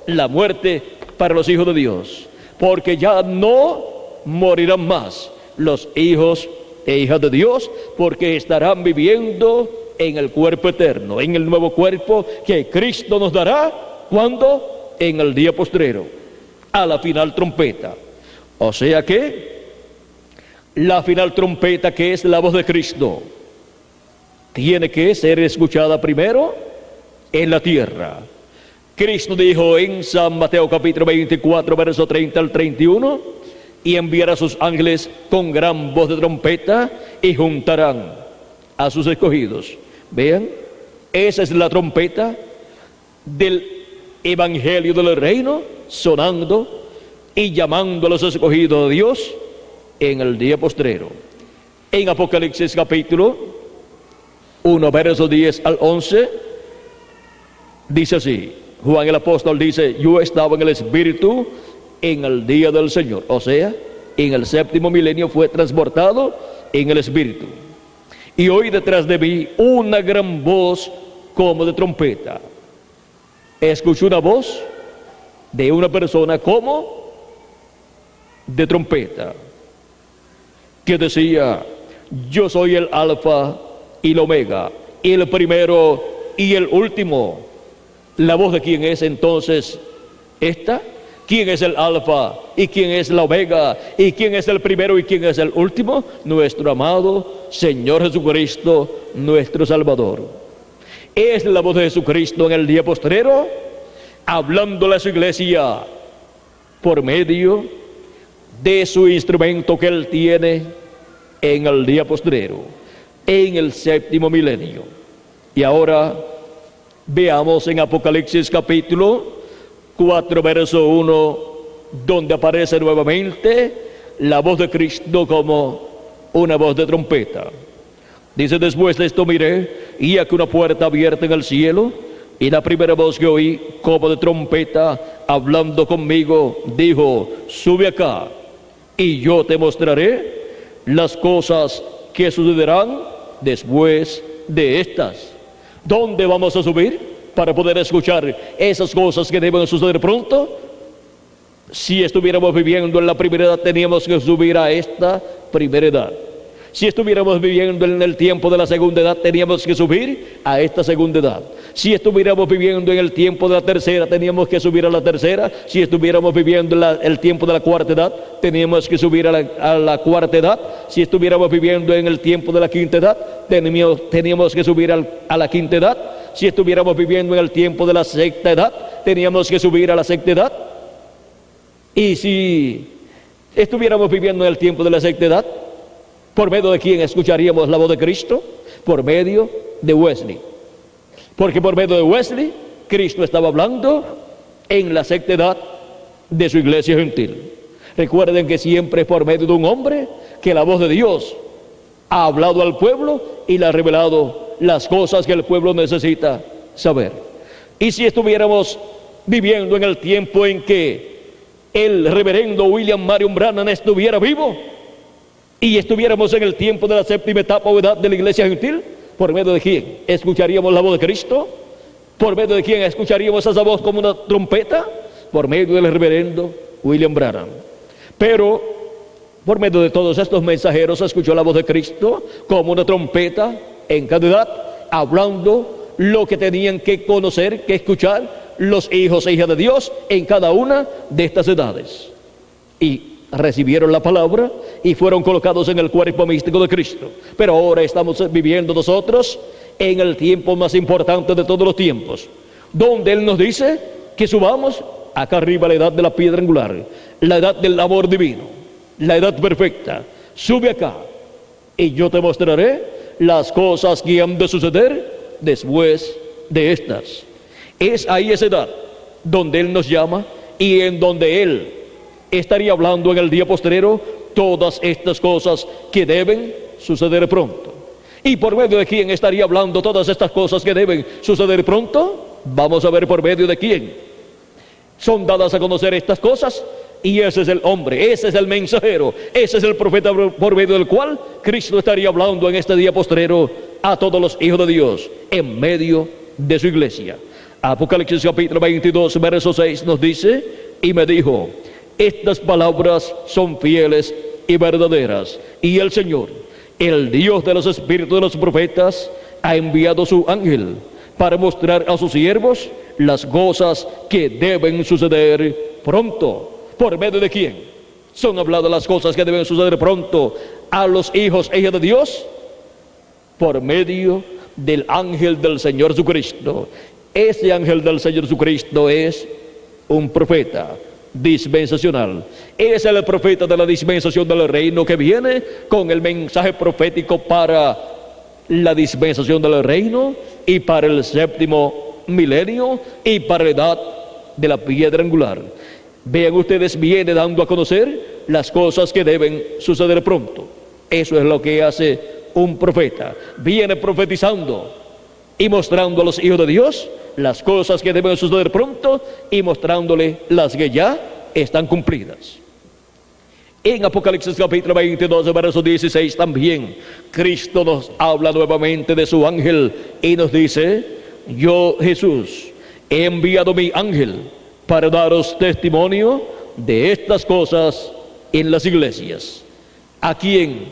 la muerte para los hijos de Dios, porque ya no morirán más los hijos e hijas de Dios, porque estarán viviendo en el cuerpo eterno, en el nuevo cuerpo que Cristo nos dará. ¿Cuándo? En el día postrero, a la final trompeta. O sea que la final trompeta, que es la voz de Cristo, tiene que ser escuchada primero en la tierra. Cristo dijo en San Mateo capítulo 24, verso 30 al 31, y enviará a sus ángeles con gran voz de trompeta y juntarán a sus escogidos. Vean, esa es la trompeta del evangelio del reino, sonando y llamando a los escogidos de Dios en el día postrero. En Apocalipsis capítulo 1, versos 10 al 11, dice así, Juan el apóstol dice, yo estaba en el Espíritu en el día del Señor. O sea, en el séptimo milenio fue transportado en el Espíritu. Y oí detrás de mí una gran voz como de trompeta. Escuché una voz de una persona como de trompeta, que decía, yo soy el alfa y el omega, el primero y el último. ¿La voz de quién es entonces esta? ¿Quién es el alfa y quién es la omega y quién es el primero y quién es el último? Nuestro amado Señor Jesucristo, nuestro Salvador. Es la voz de Jesucristo en el día postrero, hablándole a su iglesia por medio de su instrumento que Él tiene en el día postrero, en el séptimo milenio. Y ahora veamos en Apocalipsis capítulo 4, verso 1, donde aparece nuevamente la voz de Cristo como una voz de trompeta. Dice, después de esto miré, y aquí una puerta abierta en el cielo, y la primera voz que oí como de trompeta, hablando conmigo, dijo, sube acá, y yo te mostraré las cosas que sucederán después de estas. ¿Dónde vamos a subir para poder escuchar esas cosas que deben suceder pronto? Si estuviéramos viviendo en la primera edad, teníamos que subir a esta primera edad. Si estuviéramos viviendo en el tiempo de la segunda edad, teníamos que subir a esta segunda edad. Si estuviéramos viviendo en el tiempo de la tercera, teníamos que subir a la tercera. Si estuviéramos viviendo en el tiempo de la cuarta edad, teníamos que subir a la cuarta edad. Si estuviéramos viviendo en el tiempo de la quinta edad, teníamos que subir a la quinta edad. Si estuviéramos viviendo en el tiempo de la sexta edad, teníamos que subir a la sexta edad. Y si estuviéramos viviendo en el tiempo de la sexta edad, ¿por medio de quién escucharíamos la voz de Cristo? Por medio de Wesley. Porque por medio de Wesley, Cristo estaba hablando en la sexta edad de su iglesia gentil. Recuerden que siempre es por medio de un hombre que la voz de Dios ha hablado al pueblo y le ha revelado las cosas que el pueblo necesita saber. Y si estuviéramos viviendo en el tiempo en que el reverendo William Marion Branham estuviera vivo, y estuviéramos en el tiempo de la séptima etapa o edad de la iglesia gentil, ¿por medio de quién escucharíamos la voz de Cristo? ¿Por medio de quién escucharíamos esa voz como una trompeta? Por medio del reverendo William Branham. Pero por medio de todos estos mensajeros se escuchó la voz de Cristo como una trompeta en cada edad, hablando lo que tenían que conocer, que escuchar los hijos e hijas de Dios en cada una de estas edades. Y recibieron la palabra y fueron colocados en el cuerpo místico de Cristo. Pero ahora estamos viviendo nosotros en el tiempo más importante de todos los tiempos, donde Él nos dice que subamos acá arriba a la edad de la piedra angular, la edad del amor divino, la edad perfecta. Sube acá y yo te mostraré las cosas que han de suceder después de estas. Es ahí esa edad donde Él nos llama y en donde Él estaría hablando en el día postrero todas estas cosas que deben suceder pronto. ¿Y por medio de quién estaría hablando todas estas cosas que deben suceder pronto? Vamos a ver por medio de quién son dadas a conocer estas cosas. Y ese es el hombre, ese es el mensajero, ese es el profeta por medio del cual Cristo estaría hablando en este día postrero a todos los hijos de Dios en medio de su iglesia. Apocalipsis capítulo 22 verso 6 nos dice: y me dijo, estas palabras son fieles y verdaderas, y el Señor, el Dios de los espíritus de los profetas, ha enviado su ángel para mostrar a sus siervos las cosas que deben suceder pronto. ¿Por medio de quién son habladas las cosas que deben suceder pronto a los hijos e hijas de Dios? Por medio del ángel del Señor Jesucristo. Ese ángel del Señor Jesucristo es un profeta dispensacional. Es el profeta de la dispensación del reino que viene con el mensaje profético para la dispensación del reino y para el séptimo milenio y para la edad de la piedra angular. Vean ustedes, viene dando a conocer las cosas que deben suceder pronto. Eso es lo que hace un profeta. Viene profetizando y mostrando a los hijos de Dios las cosas que deben suceder pronto y mostrándole las que ya están cumplidas. En Apocalipsis capítulo 22 verso 16 también Cristo nos habla nuevamente de su ángel y nos dice: yo, Jesús, he enviado mi ángel para daros testimonio de estas cosas en las iglesias. ¿A quién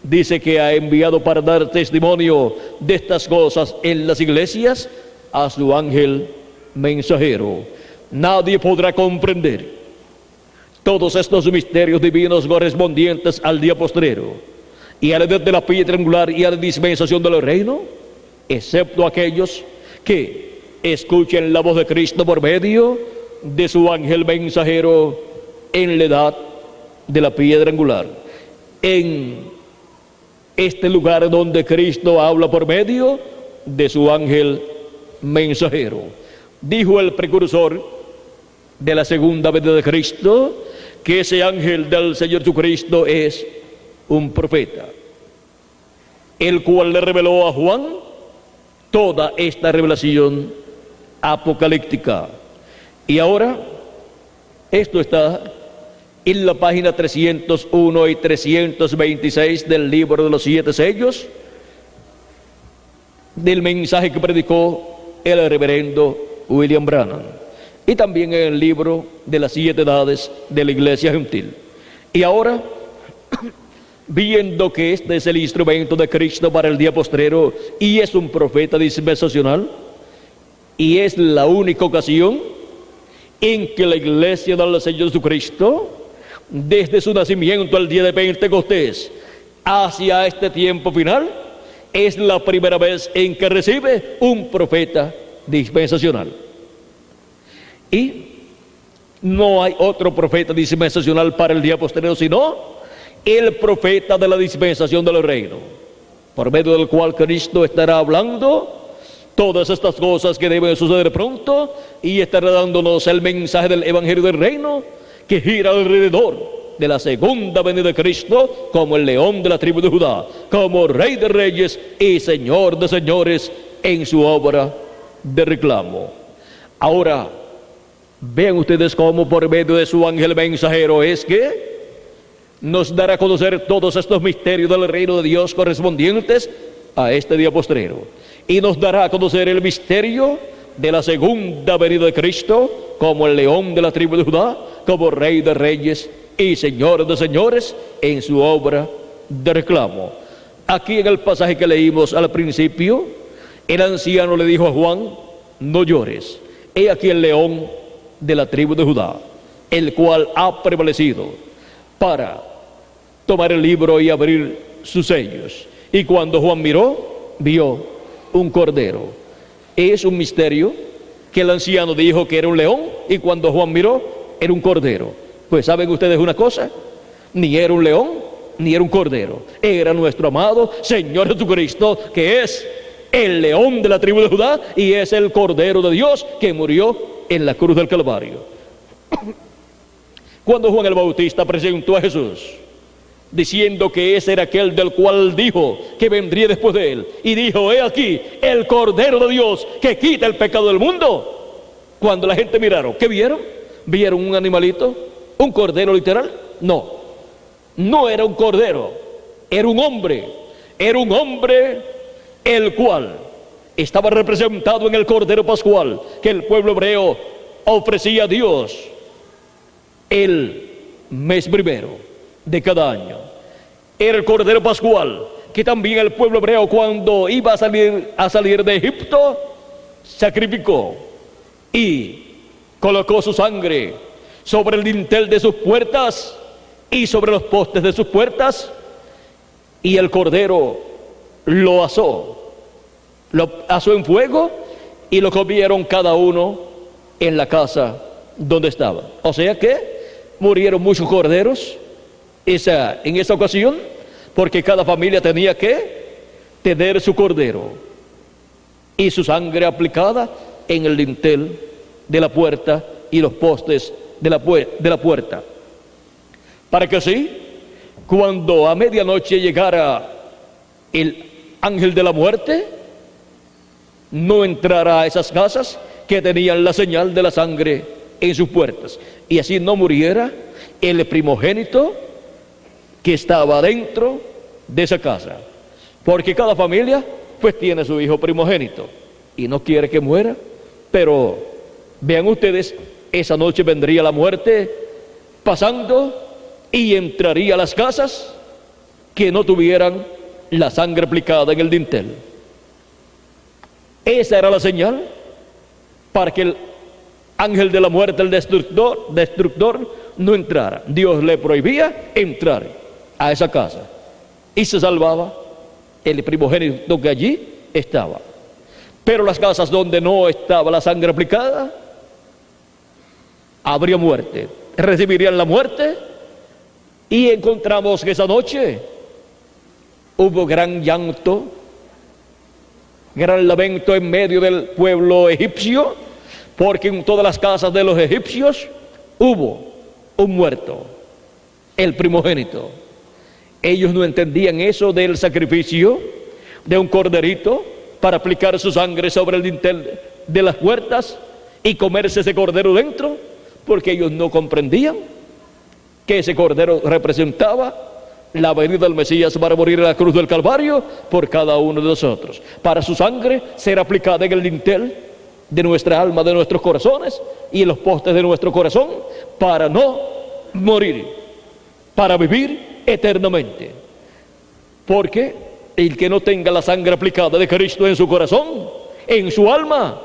dice que ha enviado para dar testimonio de estas cosas en las iglesias? A su ángel mensajero. Nadie podrá comprender todos estos misterios divinos correspondientes al día postrero y a la edad de la piedra angular y a la dispensación del reino, excepto aquellos que escuchen la voz de Cristo por medio de su ángel mensajero en la edad de la piedra angular. En este lugar donde Cristo habla por medio de su ángel mensajero, dijo el precursor de la segunda venida de Cristo que ese ángel del Señor Jesucristo es un profeta, el cual le reveló a Juan toda esta revelación apocalíptica. Y ahora esto está en la página 301 y 326 del libro de los 7 sellos del mensaje que predicó el reverendo William Branham, y también en el libro de las 7 edades de la iglesia gentil. Y ahora viendo que este es el instrumento de Cristo para el día postrero y es un profeta dispensacional, y es la única ocasión en que la iglesia del Señor Jesucristo, desde su nacimiento al día de Pentecostés hacia este tiempo final, es la primera vez en que recibe un profeta dispensacional. Y no hay otro profeta dispensacional para el día postrero, sino el profeta de la dispensación del reino, por medio del cual Cristo estará hablando todas estas cosas que deben suceder pronto, y estará dándonos el mensaje del Evangelio del Reino, que gira alrededor de la segunda venida de Cristo como el león de la tribu de Judá, como Rey de reyes y Señor de señores en su obra de reclamo. Ahora, vean ustedes cómo por medio de su ángel mensajero es que nos dará a conocer todos estos misterios del reino de Dios correspondientes a este día postrero. Y nos dará a conocer el misterio de la segunda venida de Cristo como el león de la tribu de Judá, como Rey de reyes y Señor de señores en su obra de reclamo. Aquí en el pasaje que leímos al principio, el anciano le dijo a Juan: no llores, he aquí el león de la tribu de Judá, el cual ha prevalecido para tomar el libro y abrir sus sellos. Y cuando Juan miró, vio un cordero. Es un misterio que el anciano dijo que era un león, y cuando Juan miró, era un cordero. Pues saben ustedes una cosa, ni era un león ni era un cordero, era nuestro amado Señor Jesucristo, que es el león de la tribu de Judá y es el cordero de Dios que murió en la cruz del Calvario. Cuando Juan el Bautista presentó a Jesús diciendo que ese era aquel del cual dijo que vendría después de él, y dijo: he aquí el Cordero de Dios que quita el pecado del mundo, cuando la gente miraron, ¿qué vieron? ¿Vieron un animalito? ¿Un cordero literal? No, no era un cordero, era un hombre el cual estaba representado en el Cordero Pascual que el pueblo hebreo ofrecía a Dios el mes primero de cada año. Era el Cordero Pascual que también el pueblo hebreo, cuando iba a salir de Egipto, sacrificó y colocó su sangre sobre el dintel de sus puertas y sobre los postes de sus puertas, y el cordero lo asó en fuego, y lo comieron cada uno en la casa donde estaba. O sea que murieron muchos corderos en esa ocasión, porque cada familia tenía que tener su cordero y su sangre aplicada en el dintel de la puerta y los postes de la puerta, para que así, cuando a medianoche llegara el ángel de la muerte, no entrara a esas casas que tenían la señal de la sangre en sus puertas, y así no muriera el primogénito que estaba dentro de esa casa, porque cada familia pues tiene su hijo primogénito y no quiere que muera. Pero vean ustedes, esa noche vendría la muerte pasando y entraría a las casas que no tuvieran la sangre aplicada en el dintel. Esa era la señal para que el ángel de la muerte, el destructor, no entrara. Dios le prohibía entrar a esa casa, y se salvaba el primogénito que allí estaba. Pero las casas donde no estaba la sangre aplicada, habría muerte, recibirían la muerte. Y encontramos que esa noche hubo gran llanto, gran lamento en medio del pueblo egipcio, porque en todas las casas de los egipcios hubo un muerto, el primogénito. Ellos no entendían eso del sacrificio de un corderito para aplicar su sangre sobre el dintel de las puertas y comerse ese cordero dentro, porque ellos no comprendían que ese cordero representaba la venida del Mesías para morir en la cruz del Calvario por cada uno de nosotros, para su sangre ser aplicada en el dintel de nuestra alma, de nuestros corazones y en los postes de nuestro corazón, para no morir, para vivir eternamente. Porque el que no tenga la sangre aplicada de Cristo en su corazón, en su alma,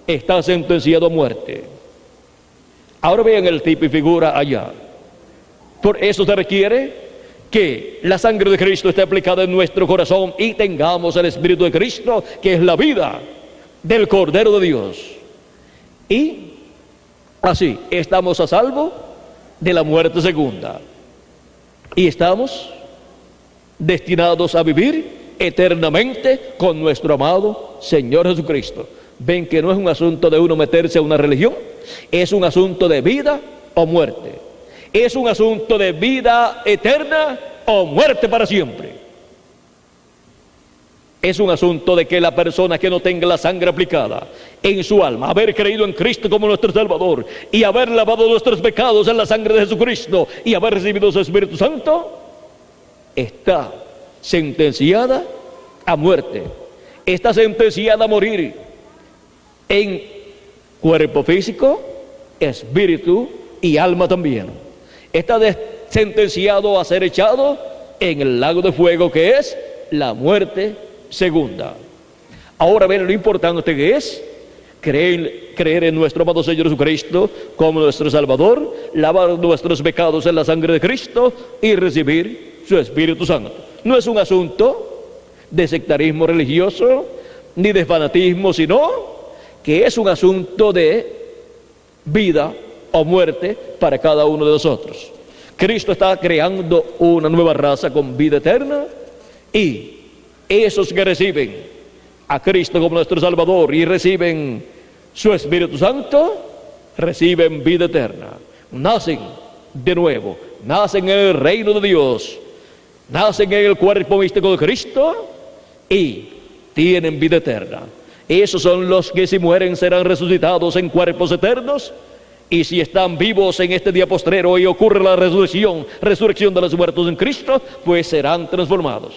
está sentenciado a muerte. Ahora vean el tipo y figura allá. Por eso se requiere que la sangre de Cristo esté aplicada en nuestro corazón y tengamos el Espíritu de Cristo, que es la vida del Cordero de Dios. Y así estamos a salvo de la muerte segunda. Y estamos destinados a vivir eternamente con nuestro amado Señor Jesucristo. Ven que no es un asunto de uno meterse a una religión, es un asunto de vida o muerte. Es un asunto de vida eterna o muerte para siempre. Es un asunto de que la persona que no tenga la sangre aplicada en su alma, haber creído en Cristo como nuestro Salvador y haber lavado nuestros pecados en la sangre de Jesucristo y haber recibido su Espíritu Santo, está sentenciada a muerte. Está sentenciada a morir en cuerpo físico, espíritu y alma también. Está sentenciado a ser echado en el lago de fuego, que es la muerte segunda. Ahora ven lo importante que es creer en nuestro amado Señor Jesucristo como nuestro Salvador, lavar nuestros pecados en la sangre de Cristo y recibir su Espíritu Santo. No es un asunto de sectarismo religioso ni de fanatismo, sino que es un asunto de vida o muerte para cada uno de nosotros. Cristo está creando una nueva raza con vida eterna, y esos que reciben a Cristo como nuestro Salvador y reciben su Espíritu Santo, reciben vida eterna. Nacen de nuevo, nacen en el reino de Dios, nacen en el cuerpo místico de Cristo y tienen vida eterna. Esos son los que, si mueren, serán resucitados en cuerpos eternos, y si están vivos en este día postrero y ocurre la resurrección de los muertos en Cristo, pues serán transformados.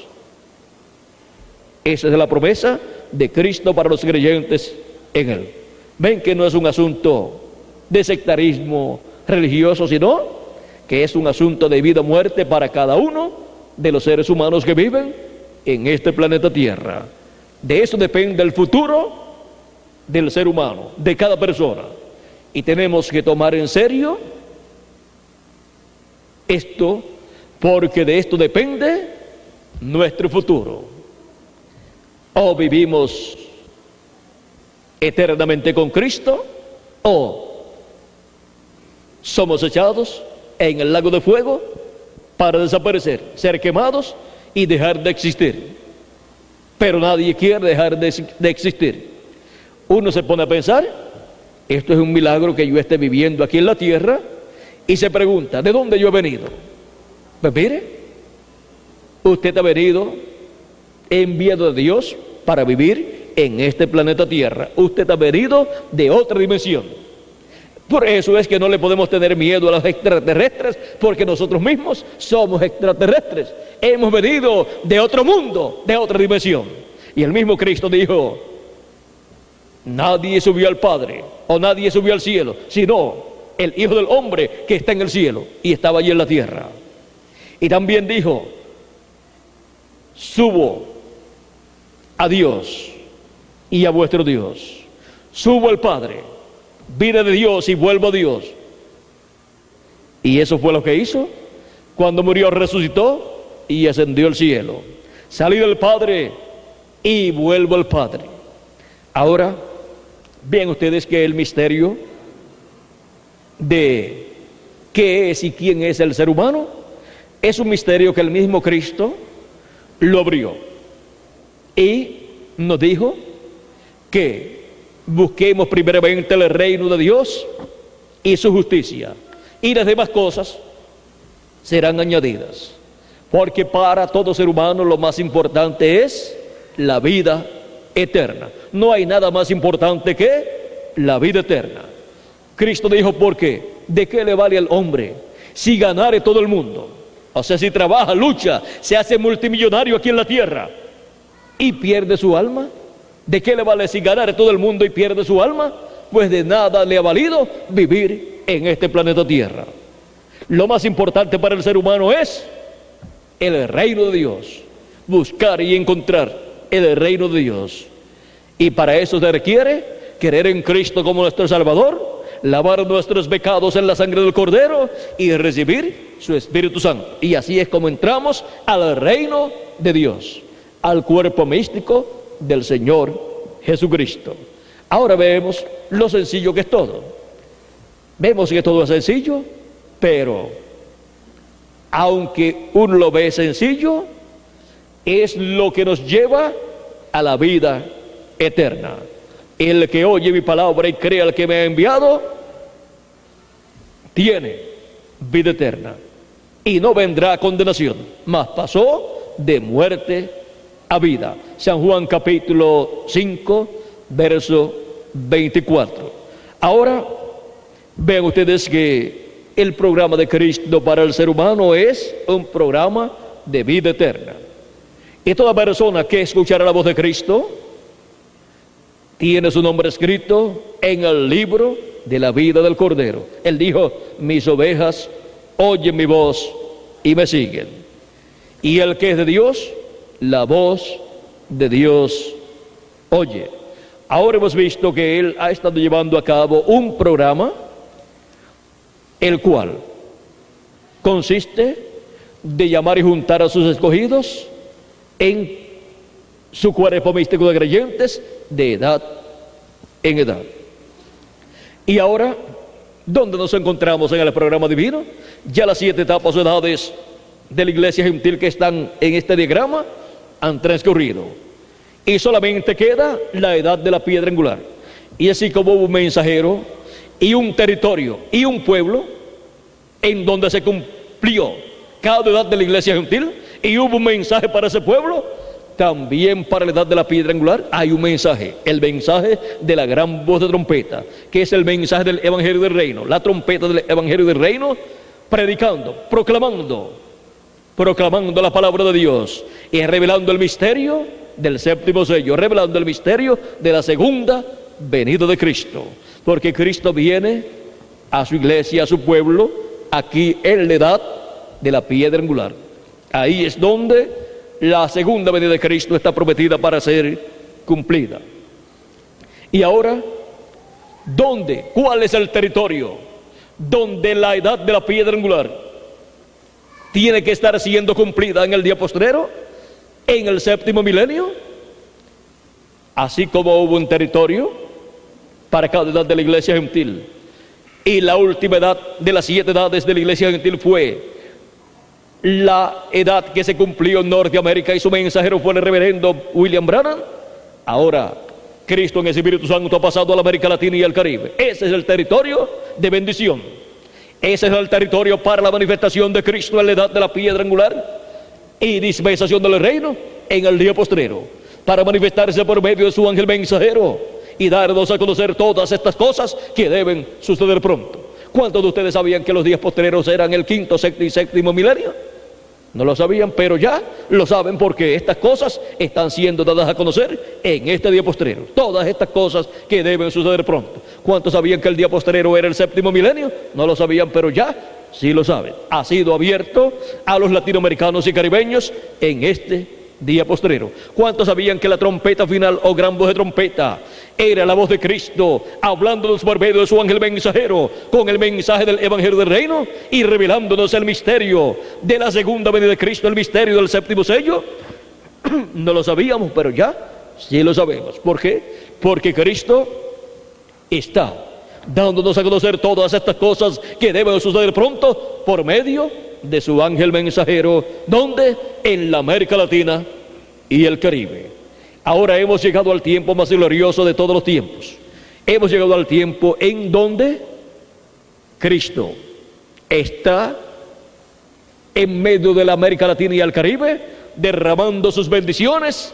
Esa es la promesa de Cristo para los creyentes en Él. Ven que no es un asunto de sectarismo religioso, sino que es un asunto de vida o muerte para cada uno de los seres humanos que viven en este planeta Tierra. De eso depende el futuro del ser humano, de cada persona. Y tenemos que tomar en serio esto, porque de esto depende nuestro futuro. O vivimos eternamente con Cristo, o somos echados en el lago de fuego para desaparecer, ser quemados y dejar de existir. Pero nadie quiere dejar de existir. Uno se pone a pensar, esto es un milagro que yo esté viviendo aquí en la tierra, y se pregunta, ¿de dónde yo he venido? Pues mire, usted ha venido enviado de Dios para vivir en este planeta Tierra. Usted ha venido de otra dimensión. Por eso es que no le podemos tener miedo a los extraterrestres, porque nosotros mismos somos extraterrestres. Hemos venido de otro mundo, de otra dimensión. Y el mismo Cristo dijo, nadie subió al Padre, o nadie subió al cielo, sino el Hijo del Hombre que está en el cielo y estaba allí en la tierra. Y también dijo, subo a Dios y a vuestro Dios. Subo al Padre, vine de Dios y vuelvo a Dios. Y eso fue lo que hizo. Cuando murió, resucitó y ascendió al cielo. Salí del Padre y vuelvo al Padre. Ahora, vean ustedes que el misterio de qué es y quién es el ser humano es un misterio que el mismo Cristo lo abrió y nos dijo que busquemos primeramente el reino de Dios y su justicia, y las demás cosas serán añadidas, porque para todo ser humano lo más importante es la vida eterna. No hay nada más importante que la vida eterna. Cristo dijo, ¿por qué? ¿De qué le vale al hombre si ganare todo el mundo? O sea, si trabaja, lucha, se hace multimillonario aquí en la tierra y pierde su alma. ¿De qué le vale si ganare todo el mundo y pierde su alma? Pues de nada le ha valido vivir en este planeta Tierra. Lo más importante para el ser humano es el reino de Dios. buscar y encontrar el reino de Dios. Y para eso se requiere creer en Cristo como nuestro Salvador, lavar nuestros pecados en la sangre del Cordero y recibir su Espíritu Santo. Y así es como entramos al reino de Dios, al cuerpo místico del Señor Jesucristo. Ahora vemos lo sencillo que es todo. Vemos que todo es sencillo, pero aunque uno lo ve sencillo, es lo que nos lleva a la vida eterna. El que oye mi palabra y cree al que me ha enviado, tiene vida eterna y no vendrá a condenación, mas pasó de muerte a vida. San Juan capítulo 5, verso 24. Ahora, vean ustedes que el programa de Cristo para el ser humano es un programa de vida eterna. Y toda persona que escuchara la voz de Cristo tiene su nombre escrito en el libro de la vida del Cordero. Él dijo: mis ovejas oyen mi voz y me siguen. Y el que es de Dios, la voz de Dios oye. Ahora hemos visto que Él ha estado llevando a cabo un programa, el cual consiste de llamar y juntar a sus escogidos en su cuerpo místico de creyentes de edad en edad. Y ahora, ¿dónde nos encontramos en el programa divino? Ya las 7 etapas o edades de la iglesia gentil que están en este diagrama han transcurrido, y solamente queda la edad de la piedra angular. Y así como hubo un mensajero y un territorio y un pueblo en donde se cumplió cada edad de la iglesia gentil, y hubo un mensaje para ese pueblo, también para la edad de la piedra angular hay un mensaje, el mensaje de la gran voz de trompeta, que es el mensaje del evangelio del reino, la trompeta del evangelio del reino, predicando, proclamando la palabra de Dios y revelando el misterio del séptimo sello, revelando el misterio de la segunda venida de Cristo, porque Cristo viene a su iglesia, a su pueblo, aquí en la edad de la piedra angular. Ahí es donde la segunda venida de Cristo está prometida para ser cumplida. Y ahora, ¿dónde? ¿Cuál es el territorio donde la edad de la piedra angular tiene que estar siendo cumplida en el día postrero, en el séptimo milenio? Así como hubo un territorio para cada edad de la iglesia gentil, y la última edad de las 7 edades de la iglesia gentil fue la edad que se cumplió en Norteamérica, y su mensajero fue el reverendo William Branham. Ahora Cristo en el Espíritu Santo ha pasado a la América Latina y al Caribe. Ese es el territorio de bendición. Ese es el territorio para la manifestación de Cristo en la edad de la piedra angular y dispensación del reino en el día postrero, para manifestarse por medio de su ángel mensajero y darnos a conocer todas estas cosas que deben suceder pronto. ¿Cuántos de ustedes sabían que los días postreros eran el quinto, sexto y séptimo milenio? No lo sabían, pero ya lo saben, porque estas cosas están siendo dadas a conocer en este día postrero. Todas estas cosas que deben suceder pronto. ¿Cuántos sabían que el día postrero era el séptimo milenio? No lo sabían, pero ya sí lo saben. Ha sido abierto a los latinoamericanos y caribeños en este día postrero. ¿Cuántos sabían que la trompeta final o gran voz de trompeta era la voz de Cristo hablándonos por medio de su ángel mensajero con el mensaje del evangelio del reino y revelándonos el misterio de la segunda venida de Cristo, el misterio del séptimo sello? No lo sabíamos, pero ya sí lo sabemos. ¿Por qué? Porque Cristo está dándonos a conocer todas estas cosas que deben suceder pronto por medio de su ángel mensajero. ¿Dónde? En la América Latina y el Caribe. Ahora hemos llegado al tiempo más glorioso de todos los tiempos. Hemos llegado al tiempo en donde Cristo está en medio de la América Latina y el Caribe, derramando sus bendiciones,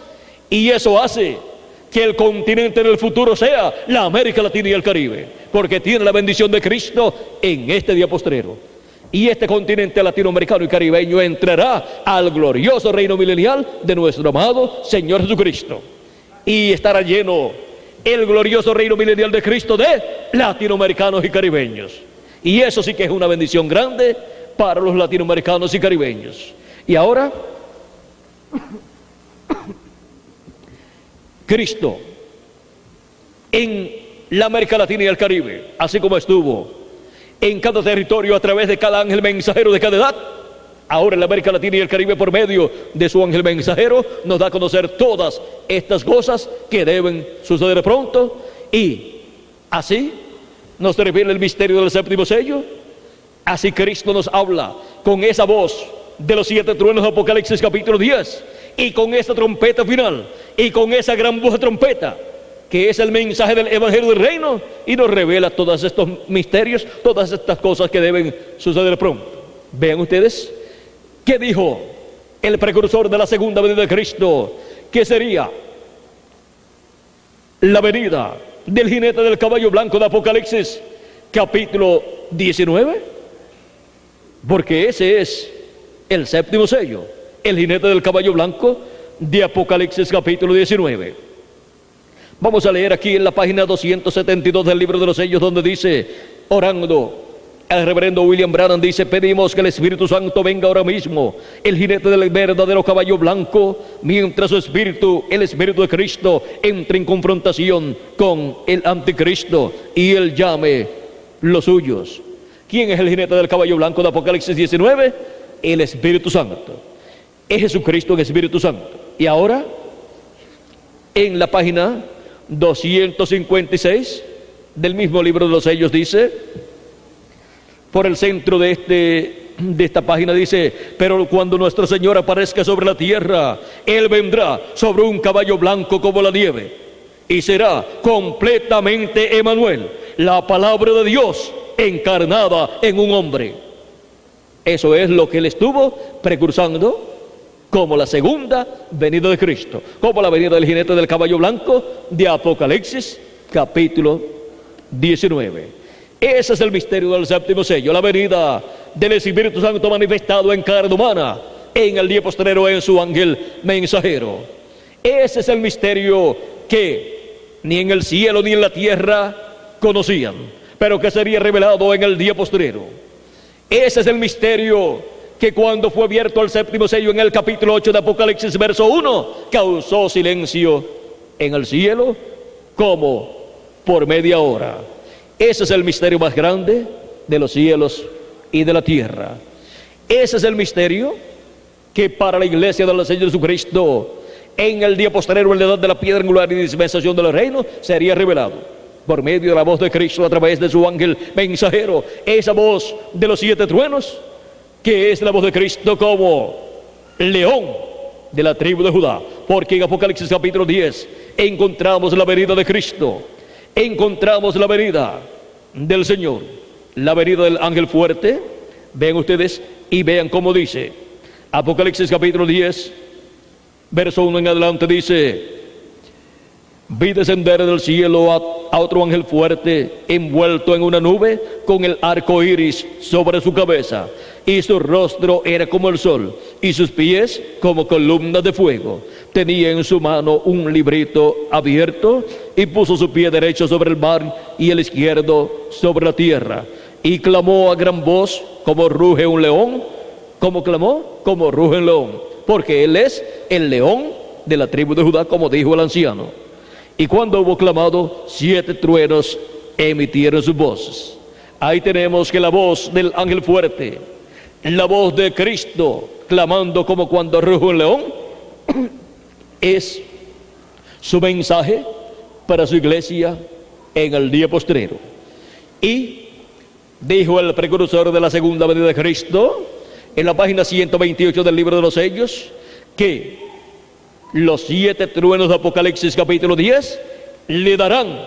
y eso hace que el continente del futuro sea la América Latina y el Caribe, porque tiene la bendición de Cristo en este día postrero. Y este continente latinoamericano y caribeño entrará al glorioso reino milenial de nuestro amado Señor Jesucristo, y estará lleno el glorioso reino milenial de Cristo de latinoamericanos y caribeños. Y eso sí que es una bendición grande para los latinoamericanos y caribeños. Y ahora Cristo en la América Latina y el Caribe, así como estuvo en cada territorio a través de cada ángel mensajero de cada edad, ahora en la América Latina y el Caribe por medio de su ángel mensajero nos da a conocer todas estas cosas que deben suceder pronto, y así nos revela el misterio del séptimo sello. Así Cristo nos habla con esa voz de los 7 truenos de Apocalipsis capítulo 10, y con esa trompeta final, y con esa gran voz de trompeta, que es el mensaje del Evangelio del Reino, y nos revela todos estos misterios, todas estas cosas que deben suceder pronto. Vean ustedes, ¿qué dijo el precursor de la segunda venida de Cristo? Que sería la venida del jinete del caballo blanco de Apocalipsis capítulo 19, porque ese es el séptimo sello, el jinete del caballo blanco de Apocalipsis capítulo 19. Vamos a leer aquí en la página 272 del libro de los sellos, donde dice, orando, el reverendo William Branham dice: pedimos que el Espíritu Santo venga ahora mismo, el jinete del verdadero caballo blanco, mientras su espíritu, el Espíritu de Cristo, entre en confrontación con el anticristo y él llame los suyos. ¿Quién es el jinete del caballo blanco de Apocalipsis 19? El Espíritu Santo. Es Jesucristo el Espíritu Santo. Y ahora, en la página 256 del mismo libro de los sellos dice, por el centro de esta página dice: pero cuando nuestro Señor aparezca sobre la tierra, Él vendrá sobre un caballo blanco como la nieve, y será completamente Emmanuel, la palabra de Dios encarnada en un hombre. Eso es lo que Él estuvo precursando como la segunda venida de Cristo, como la venida del jinete del caballo blanco de Apocalipsis capítulo 19. Ese es el misterio del séptimo sello, la venida del Espíritu Santo manifestado en carne humana en el día postrero en su ángel mensajero. Ese es el misterio que ni en el cielo ni en la tierra conocían, pero que sería revelado en el día postrero. Ese es el misterio que cuando fue abierto el séptimo sello en el capítulo 8 de Apocalipsis verso 1, causó silencio en el cielo como por media hora. Ese es el misterio más grande de los cielos y de la tierra. Ese es el misterio que para la iglesia del Señor Jesucristo en el día posterior, en la edad de la piedra angular y dispensación del reino, sería revelado por medio de la voz de Cristo a través de su ángel mensajero. Esa voz de los 7 truenos, que es la voz de Cristo como león de la tribu de Judá, porque en Apocalipsis capítulo 10 encontramos la venida de Cristo, encontramos la venida del Señor, la venida del ángel fuerte. Vean ustedes y vean cómo dice Apocalipsis capítulo 10 verso 1 en adelante, dice: vi descender del cielo a otro ángel fuerte, envuelto en una nube, con el arco iris sobre su cabeza, y su rostro era como el sol, y sus pies como columnas de fuego. Tenía en su mano un librito abierto, y puso su pie derecho sobre el mar y el izquierdo sobre la tierra, y clamó a gran voz como ruge un león. ¿Cómo clamó? Como ruge un león, porque él es el león de la tribu de Judá, como dijo el anciano. Y cuando hubo clamado, 7 truenos emitieron sus voces. Ahí tenemos que la voz del ángel fuerte, la voz de Cristo clamando como cuando ruge un león, es su mensaje para su iglesia en el día postrero. Y dijo el precursor de la segunda venida de Cristo en la página 128 del libro de los sellos, que los 7 truenos de Apocalipsis capítulo 10 le darán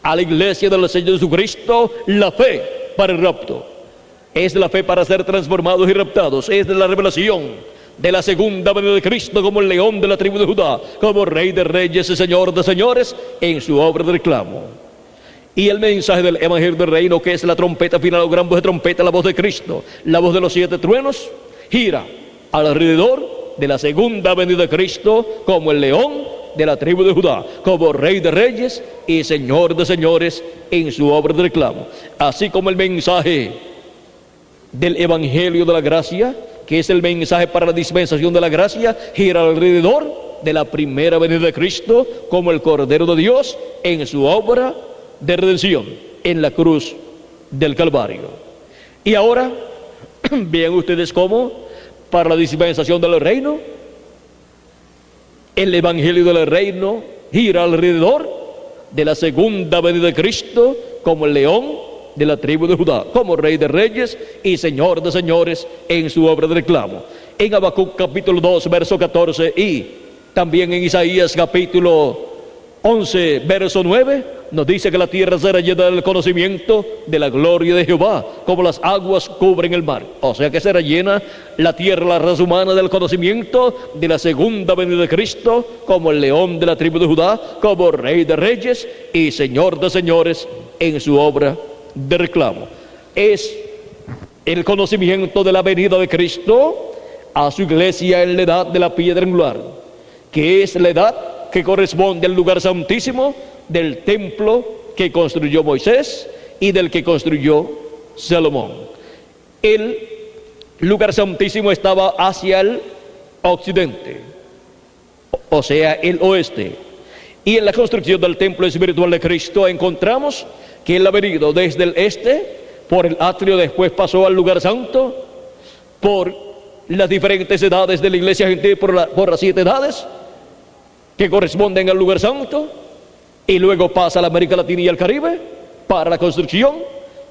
a la iglesia del Señor Jesucristo la fe para el rapto. Es la fe para ser transformados y raptados. Es de la revelación de la segunda venida de Cristo como el león de la tribu de Judá, como Rey de reyes y Señor de señores en su obra de reclamo. Y el mensaje del Evangelio del Reino, que es la trompeta final o gran voz de trompeta, la voz de Cristo, la voz de los 7 truenos, gira alrededor de la segunda venida de Cristo como el león de la tribu de Judá, como Rey de reyes y Señor de señores en su obra de reclamo. Así como el mensaje del Evangelio de la gracia, que es el mensaje para la dispensación de la gracia, gira alrededor de la primera venida de Cristo como el Cordero de Dios en su obra de redención en la cruz del Calvario. Y ahora, vean ustedes cómo, para la dispensación del reino, el evangelio del reino gira alrededor de la segunda venida de Cristo como el león de la tribu de Judá, como Rey de reyes y Señor de señores en su obra de reclamo. En Habacuc capítulo 2, verso 14, y también en Isaías capítulo 11, verso 9, nos dice que la tierra será llena del conocimiento de la gloria de Jehová, como las aguas cubren el mar. O sea que será llena la tierra, la raza humana, del conocimiento de la segunda venida de Cristo, como el león de la tribu de Judá, como Rey de reyes y Señor de señores en su obra de reclamo. Es el conocimiento de la venida de Cristo a su iglesia en la edad de la piedra angular, que es la edad que corresponde al lugar santísimo del templo que construyó Moisés y del que construyó Salomón. El lugar santísimo estaba hacia el occidente, o sea, el oeste. Y en la construcción del templo espiritual de Cristo encontramos que él ha venido desde el este, por el atrio, después pasó al lugar santo, por las diferentes edades de la iglesia gentil, por las 7 edades que corresponden al lugar santo, y luego pasa a la América Latina y al Caribe para la construcción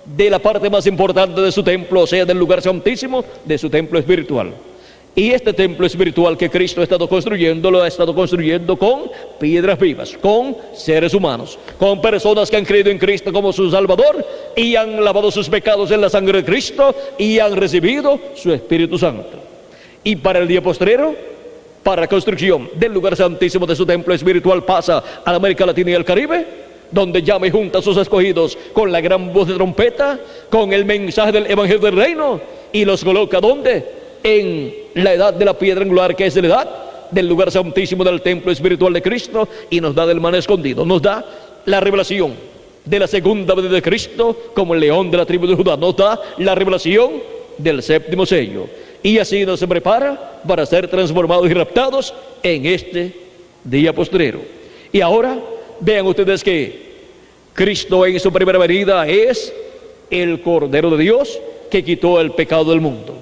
de la parte más importante de su templo, o sea, del lugar santísimo, de su templo espiritual. Y este templo espiritual que Cristo ha estado construyendo, lo ha estado construyendo con piedras vivas, con seres humanos, con personas que han creído en Cristo como su Salvador y han lavado sus pecados en la sangre de Cristo y han recibido su Espíritu Santo. Y para el día postrero, para la construcción del lugar santísimo de su templo espiritual, pasa a la América Latina y al Caribe, donde llama y junta a sus escogidos con la gran voz de trompeta, con el mensaje del evangelio del reino, y los coloca ¿dónde? En la edad de la piedra angular, que es la edad del lugar santísimo del templo espiritual de Cristo, y nos da del maná escondido, nos da la revelación de la segunda venida de Cristo como el león de la tribu de Judá, nos da la revelación del séptimo sello, y así nos prepara para ser transformados y raptados en este día postrero. Y ahora vean ustedes que Cristo en su primera venida es el Cordero de Dios que quitó el pecado del mundo,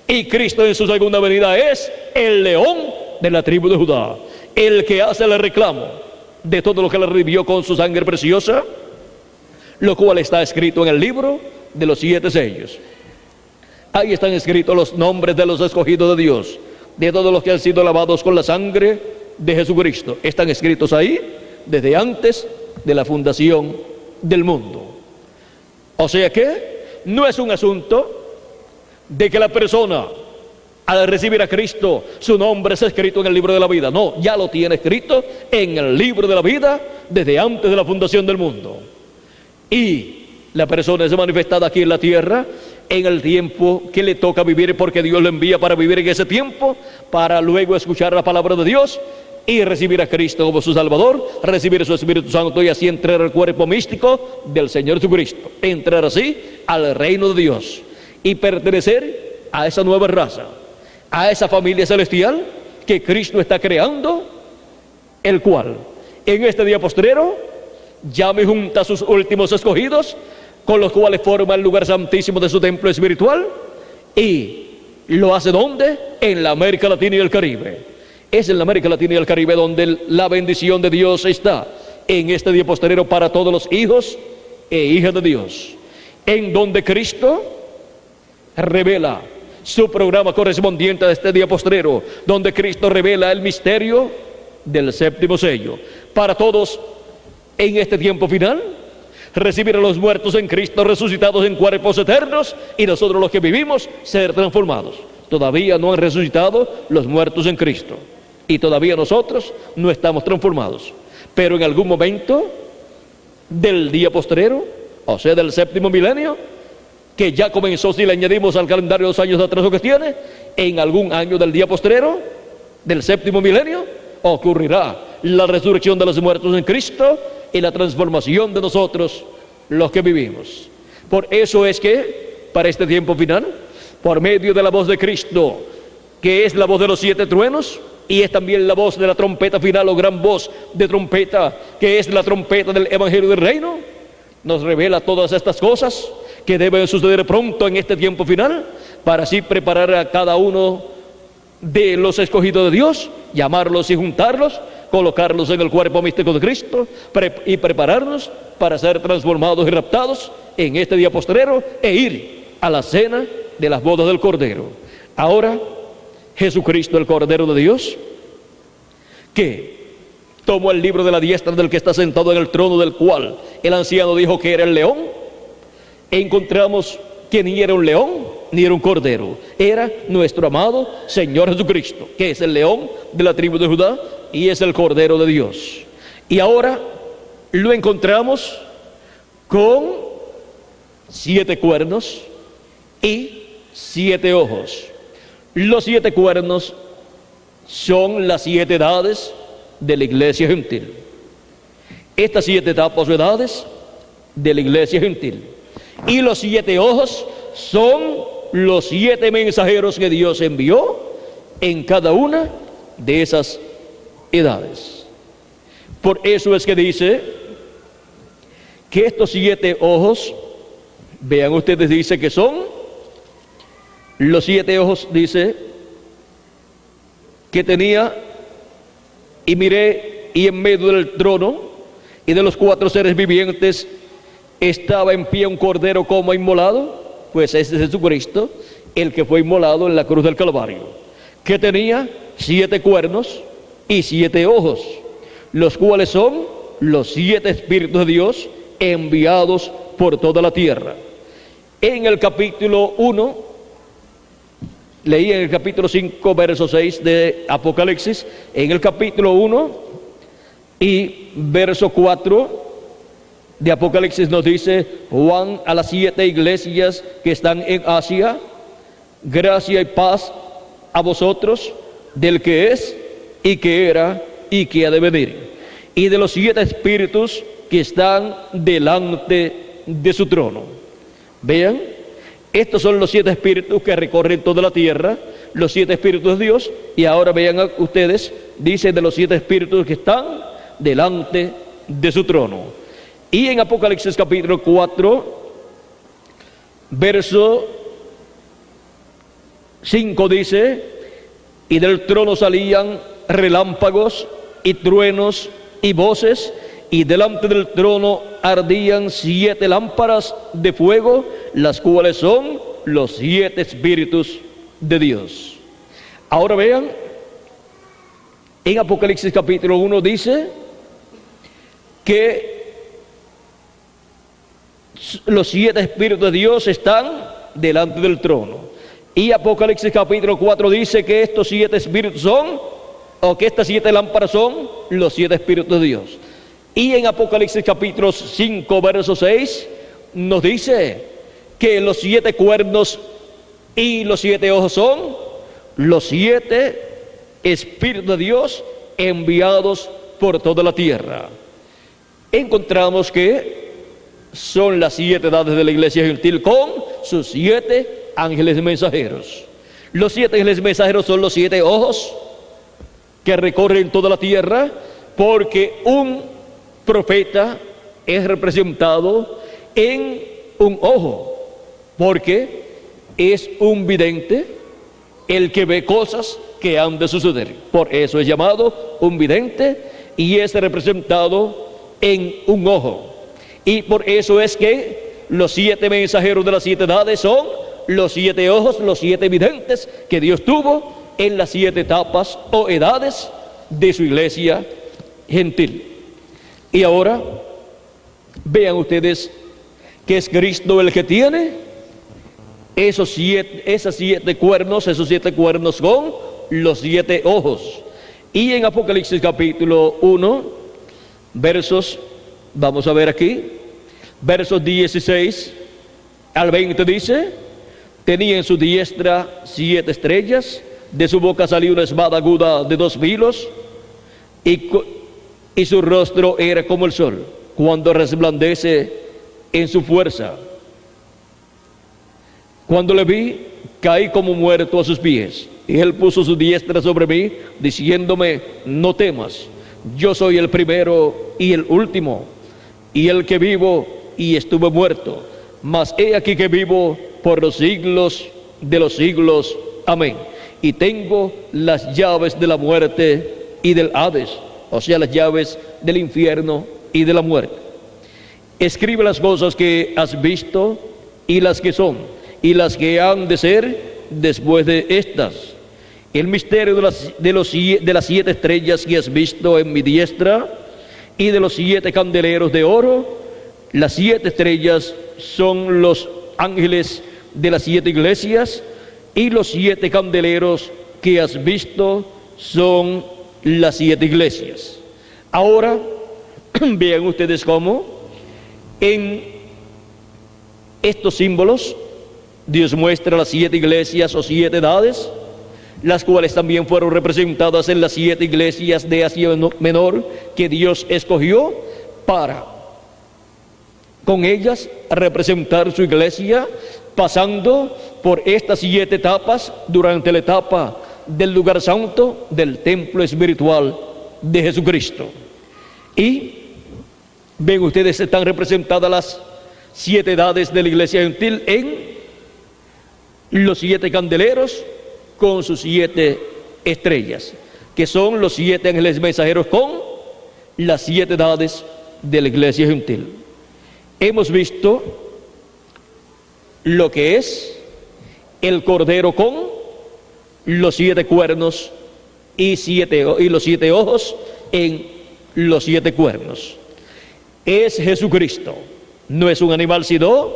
y Cristo en su segunda venida es el león de la tribu de Judá, el que hace el reclamo de todo lo que le redimió con su sangre preciosa, lo cual está escrito en el libro de los 7 sellos. Ahí están escritos los nombres de los escogidos de Dios, de todos los que han sido lavados con la sangre de Jesucristo. Están escritos ahí desde antes de la fundación del mundo. O sea que no es un asunto de que la persona, al recibir a Cristo, su nombre es escrito en el libro de la vida. No, ya lo tiene escrito en el libro de la vida desde antes de la fundación del mundo. Y la persona es manifestada aquí en la tierra en el tiempo que le toca vivir, porque Dios lo envía para vivir en ese tiempo, para luego escuchar la palabra de Dios y recibir a Cristo como su Salvador, recibir su Espíritu Santo y así entrar al cuerpo místico del Señor Jesucristo, entrar así al reino de Dios y pertenecer a esa nueva raza, a esa familia celestial que Cristo está creando, el cual en este día postrero llama y junta a sus últimos escogidos, con los cuales forma el lugar santísimo de su templo espiritual, y lo hace ¿dónde? En la América Latina y el Caribe. Es en la América Latina y el Caribe donde la bendición de Dios está en este día postrero para todos los hijos e hijas de Dios, en donde Cristo revela su programa correspondiente a este día postrero, donde Cristo revela el misterio del séptimo sello para todos en este tiempo final. Recibir a los muertos en Cristo resucitados en cuerpos eternos, y nosotros los que vivimos ser transformados. Todavía no han resucitado los muertos en Cristo y todavía nosotros no estamos transformados, pero en algún momento del día postrero, o sea del séptimo milenio, que ya comenzó, si le añadimos al calendario los años de atraso que tiene, en algún año del día postrero del séptimo milenio ocurrirá la resurrección de los muertos en Cristo y la transformación de nosotros los que vivimos. Por eso es que para este tiempo final, por medio de la voz de Cristo, que es la voz de los 7 truenos, y es también la voz de la trompeta final o gran voz de trompeta, que es la trompeta del Evangelio del Reino, nos revela todas estas cosas que deben suceder pronto en este tiempo final, para así preparar a cada uno de los escogidos de Dios, llamarlos y juntarlos, colocarlos en el cuerpo místico de Cristo y prepararnos para ser transformados y raptados en este día postrero e ir a la cena de las bodas del Cordero. Ahora, Jesucristo, el Cordero de Dios, que tomó el libro de la diestra del que está sentado en el trono, del cual el anciano dijo que era el león, e encontramos que ni era un león ni era un cordero, era nuestro amado Señor Jesucristo, que es el león de la tribu de Judá y es el Cordero de Dios. Y ahora lo encontramos con 7 cuernos y 7 ojos. Los 7 cuernos son las 7 edades de la iglesia gentil. Estas 7 etapas o edades de la iglesia gentil. Y los 7 ojos son los 7 mensajeros que Dios envió en cada una de esas edades. Por eso es que dice que estos 7 ojos, vean ustedes, dice que son los 7 ojos, dice que tenía, y miré, y en medio del trono y de los 4 seres vivientes estaba en pie un cordero como inmolado, pues ese es Jesucristo, el que fue inmolado en la cruz del Calvario, que tenía 7 cuernos y 7 ojos, los cuales son los 7 Espíritus de Dios enviados por toda la tierra. En el capítulo 1, leí en el capítulo 5, verso 6 de Apocalipsis, en el capítulo 1 y verso 4 de Apocalipsis nos dice: Juan a las 7 iglesias que están en Asia, gracia y paz a vosotros, del que es, y que era, y que ha de venir, y de los 7 espíritus que están delante de su trono. Vean, estos son los 7 espíritus que recorren toda la tierra, los 7 espíritus de Dios, y ahora vean ustedes, dice de los 7 espíritus que están delante de su trono. Y en Apocalipsis capítulo 4, verso 5 dice: y del trono salían relámpagos y truenos y voces, y delante del trono ardían 7 lámparas de fuego, las cuales son los 7 espíritus de Dios. Ahora vean, en Apocalipsis capítulo 1 dice que los 7 espíritus de Dios están delante del trono. Y Apocalipsis capítulo 4 dice que estos 7 espíritus son, o que estas 7 lámparas son los 7 espíritus de Dios. Y en Apocalipsis capítulo 5, verso 6, nos dice que los 7 cuernos y los 7 ojos son los 7 espíritus de Dios enviados por toda la tierra. Encontramos que son las 7 edades de la iglesia gentil con sus 7 ángeles mensajeros. Los 7 ángeles mensajeros son los 7 ojos que recorren toda la tierra, porque un profeta es representado en un ojo, porque es un vidente el que ve cosas que han de suceder. Por eso es llamado un vidente y es representado en un ojo. Y por eso es que los 7 mensajeros de las 7 edades son los 7 ojos, los 7 videntes que Dios tuvo en las 7 etapas o edades de su iglesia gentil. Y ahora vean ustedes que es Cristo el que tiene esos 7 cuernos, esos 7 cuernos con los 7 ojos. Y en Apocalipsis capítulo 1, versos, vamos a ver aquí, versos 16 al 20 dice: tenía en su diestra 7 estrellas, de su boca salió una espada aguda de 2 filos, y su rostro era como el sol, cuando resplandece en su fuerza. Cuando le vi, caí como muerto a sus pies, y él puso su diestra sobre mí, diciéndome: no temas, yo soy el primero y el último, y el que vivo y estuve muerto, mas he aquí que vivo por los siglos de los siglos. Amén. Y tengo las llaves de la muerte y del Hades, o sea, las llaves del infierno y de la muerte. Escribe las cosas que has visto, y las que son, y las que han de ser después de estas. El misterio de las 7 estrellas que has visto en mi diestra, y de los 7 candeleros de oro. Las 7 estrellas son los ángeles de las 7 iglesias, y los 7 candeleros que has visto son las 7 iglesias. Ahora, vean ustedes cómo en estos símbolos Dios muestra las 7 iglesias o 7 edades, las cuales también fueron representadas en las 7 iglesias de Asia Menor que Dios escogió para con ellas representar su iglesia, pasando por estas 7 etapas durante la etapa del lugar santo del templo espiritual de Jesucristo. Y ven ustedes, están representadas las 7 edades de la iglesia gentil en los 7 candeleros con sus 7 estrellas, que son los 7 ángeles mensajeros con las 7 edades de la iglesia gentil. Hemos visto lo que es el cordero con los 7 cuernos y los 7 ojos en los 7 cuernos. Es Jesucristo, no es un animal sino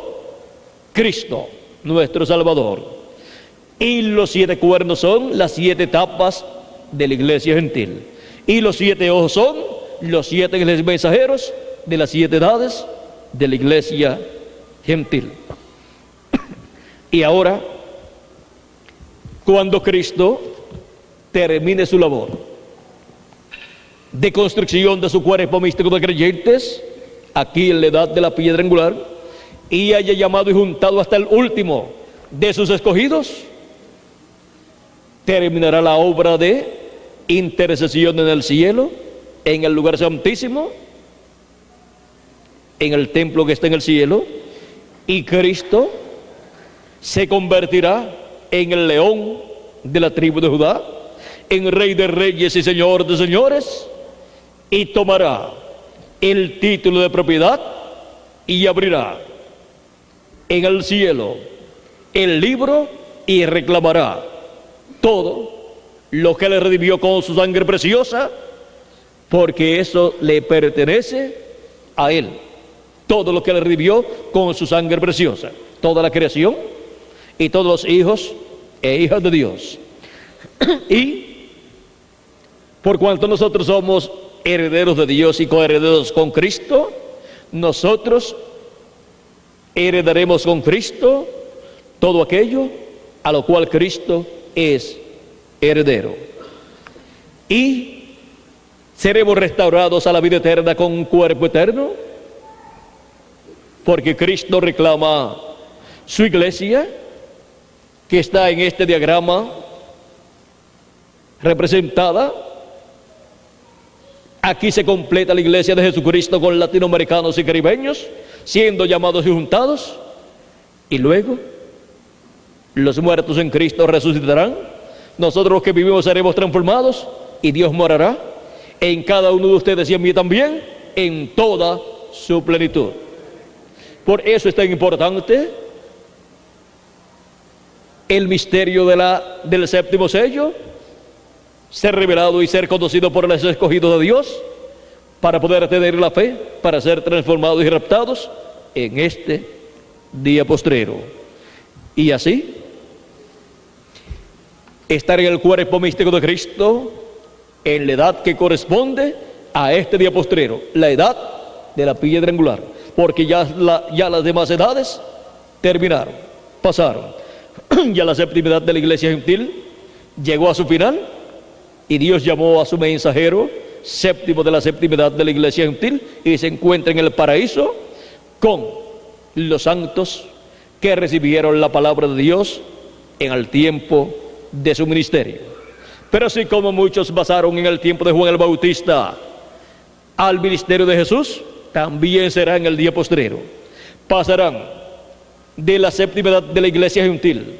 Cristo, nuestro Salvador. Y los 7 cuernos son las 7 etapas de la iglesia gentil, y los 7 ojos son los 7 ángeles mensajeros de las 7 edades de la iglesia gentil. Y ahora, cuando Cristo termine su labor de construcción de su cuerpo místico de creyentes, aquí en la edad de la piedra angular, y haya llamado y juntado hasta el último de sus escogidos, terminará la obra de intercesión en el cielo, en el lugar santísimo, en el templo que está en el cielo, y Cristo se convertirá en el león de la tribu de Judá, en rey de reyes y señor de señores, y tomará el título de propiedad y abrirá en el cielo el libro y reclamará todo lo que le redimió con su sangre preciosa, porque eso le pertenece a él. Todo lo que le redimió con su sangre preciosa, toda la creación y todos los hijos e hijas de Dios. Y por cuanto nosotros somos herederos de Dios y coherederos con Cristo, nosotros heredaremos con Cristo todo aquello a lo cual Cristo es heredero. Y seremos restaurados a la vida eterna con un cuerpo eterno, porque Cristo reclama su iglesia, que está en este diagrama representada. Aquí se completa la iglesia de Jesucristo con latinoamericanos y caribeños siendo llamados y juntados, y luego los muertos en Cristo resucitarán. Nosotros los que vivimos seremos transformados, y Dios morará en cada uno de ustedes y en mí también, en toda su plenitud. Por eso es tan importante el misterio del séptimo sello, ser revelado y ser conocido por los escogidos de Dios, para poder tener la fe, para ser transformados y raptados en este día postrero. Y así, estar en el cuerpo místico de Cristo en la edad que corresponde a este día postrero, la edad de la piedra angular, porque ya las demás edades terminaron, pasaron. Ya la séptima edad de la iglesia gentil llegó a su final, y Dios llamó a su mensajero séptimo de la séptima edad de la iglesia gentil, y se encuentra en el paraíso con los santos que recibieron la palabra de Dios en el tiempo de su ministerio. Pero así como muchos pasaron en el tiempo de Juan el Bautista al ministerio de Jesús, también será en el día postrero. Pasarán de la séptima edad de la iglesia gentil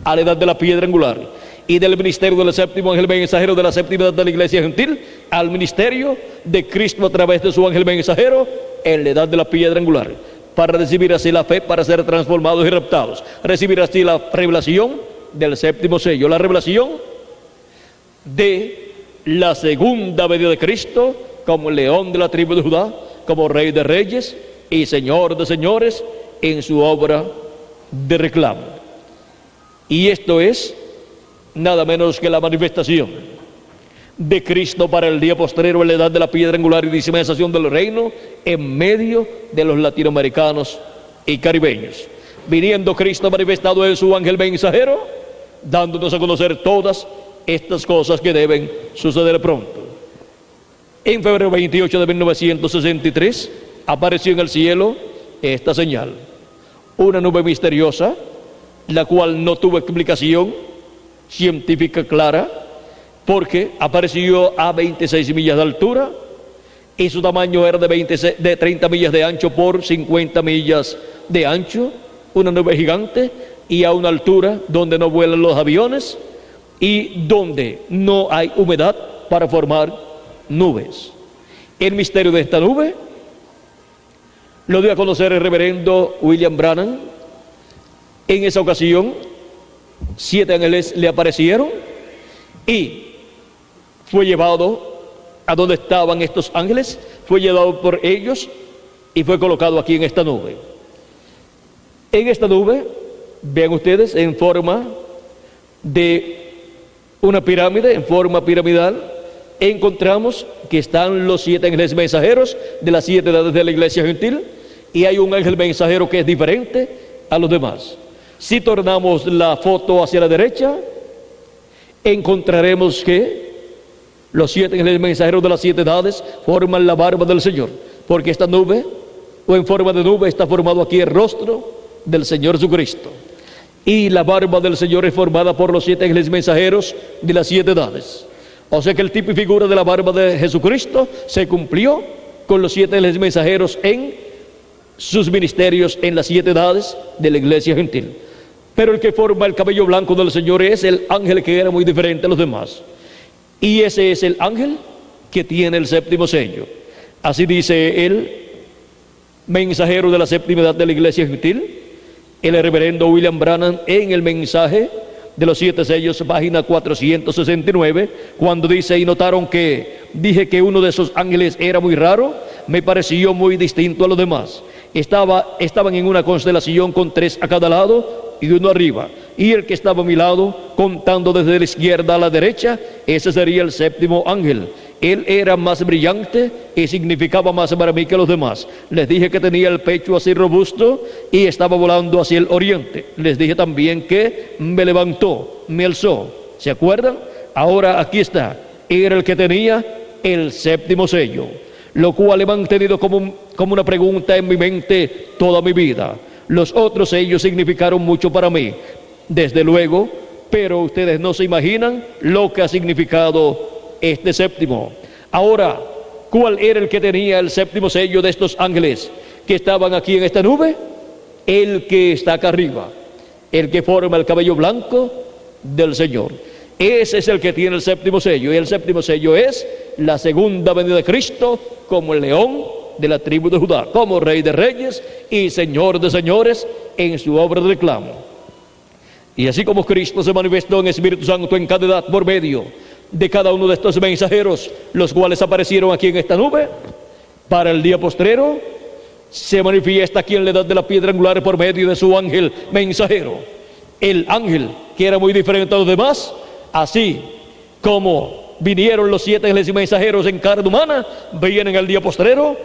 a la edad de la piedra angular, y del ministerio del séptimo ángel mensajero de la séptima edad de la iglesia gentil al ministerio de Cristo a través de su ángel mensajero en la edad de la piedra angular, para recibir así la fe, para ser transformados y raptados, recibir así la revelación del séptimo sello, la revelación de la segunda venida de Cristo como el león de la tribu de Judá, como rey de reyes y señor de señores en su obra de reclamo. Y esto es nada menos que la manifestación de Cristo para el día postrero en la edad de la piedra angular y dispensación del reino en medio de los latinoamericanos y caribeños, viniendo Cristo manifestado en su ángel mensajero, dándonos a conocer todas estas cosas que deben suceder pronto. En febrero 28 de 1963 apareció en el cielo esta señal, una nube misteriosa, la cual no tuvo explicación científica clara, porque apareció a 26 millas de altura y su tamaño era de 30 millas de ancho por 50 millas de ancho, una nube gigante y a una altura donde no vuelan los aviones y donde no hay humedad para formar nubes. El misterio de esta nube lo dio a conocer el reverendo William Branham. En esa ocasión 7 ángeles le aparecieron y fue llevado a donde estaban estos ángeles, fue llevado por ellos y fue colocado aquí en esta nube. En esta nube, vean ustedes, en forma de una pirámide, en forma piramidal, encontramos que están los 7 ángeles mensajeros de las 7 edades de la iglesia gentil, y hay un ángel mensajero que es diferente a los demás. Si tornamos la foto hacia la derecha, encontraremos que los 7 ángeles mensajeros de las 7 edades forman la barba del Señor, porque esta nube, o en forma de nube, está formado aquí el rostro del Señor Jesucristo, y la barba del Señor es formada por los 7 ángeles mensajeros de las 7 edades. O sea que el tipo y figura de la barba de Jesucristo se cumplió con los 7 ángeles mensajeros en sus ministerios en las 7 edades de la iglesia gentil. Pero el que forma el cabello blanco del Señor es el ángel que era muy diferente a los demás, y ese es el ángel que tiene el séptimo sello. Así dice el mensajero de la séptima edad de la iglesia gentil, el reverendo William Branham, en el mensaje de los 7 sellos, página 469, cuando dice: y notaron que dije que uno de esos ángeles era muy raro, me pareció muy distinto a los demás. Estaban en una constelación con 3 a cada lado y 1 arriba, y el que estaba a mi lado, contando desde la izquierda a la derecha, ese sería el séptimo ángel. Él era más brillante y significaba más para mí que los demás. Les dije que tenía el pecho así robusto y estaba volando hacia el oriente. Les dije también que me levantó, me alzó. ¿Se acuerdan? Ahora aquí está. Era el que tenía el séptimo sello, lo cual he mantenido como una pregunta en mi mente toda mi vida. Los otros sellos significaron mucho para mí, desde luego, pero ustedes no se imaginan lo que ha significado este séptimo. Ahora, ¿cuál era el que tenía el séptimo sello de estos ángeles que estaban aquí en esta nube? El que está acá arriba, el que forma el cabello blanco del Señor. Ese es el que tiene el séptimo sello, y el séptimo sello es la segunda venida de Cristo como el león de la tribu de Judá, como rey de reyes y señor de señores en su obra de reclamo. Y así como Cristo se manifestó en Espíritu Santo en cada edad por medio de cada uno de estos mensajeros, los cuales aparecieron aquí en esta nube, para el día postrero se manifiesta aquí en la edad de la piedra angular por medio de su ángel mensajero. El ángel que era muy diferente a los demás, así como vinieron los 7 ángeles mensajeros en carne humana, vienen al día postrero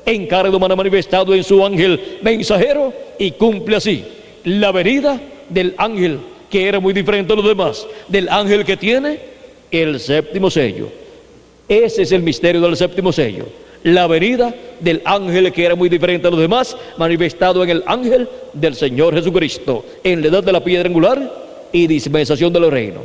en carne humana manifestado en su ángel mensajero, y cumple así la venida del ángel que era muy diferente a los demás, del ángel que tiene el séptimo sello. Ese es el misterio del séptimo sello, La venida del ángel que era muy diferente a los demás, manifestado en el ángel del Señor Jesucristo, en la edad de la piedra angular y dispensación del reino.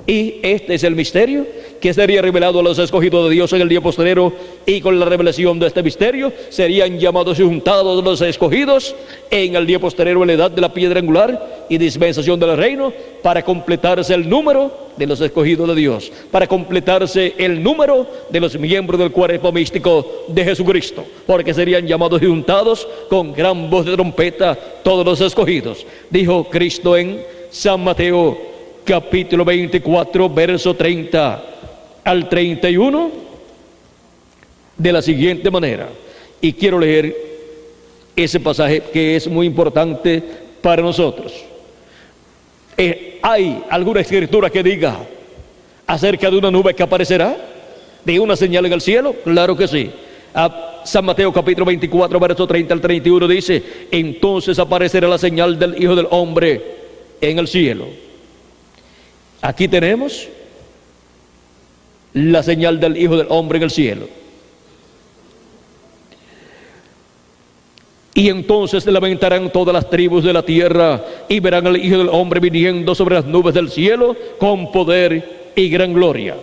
Y este es el misterio que sería revelado a los escogidos de Dios en el día postrero, y con la revelación de este misterio serían llamados y juntados los escogidos en el día postrero, en la edad de la piedra angular y dispensación del reino, para completarse el número de los escogidos de Dios, para completarse el número de los miembros del cuerpo místico de Jesucristo, porque serían llamados y juntados con gran voz de trompeta todos los escogidos. Dijo Cristo en San Mateo capítulo 24, verso 30 al 31, de la siguiente manera. Y quiero leer ese pasaje que es muy importante para nosotros. ¿Hay alguna escritura que diga acerca de una nube que aparecerá, de una señal en el cielo? Claro que sí. San Mateo capítulo 24, verso 30 al 31 dice: entonces aparecerá la señal del Hijo del Hombre en el cielo. Aquí tenemos la señal del Hijo del Hombre en el cielo. Y entonces se lamentarán todas las tribus de la tierra y verán al Hijo del Hombre viniendo sobre las nubes del cielo con poder y gran gloria.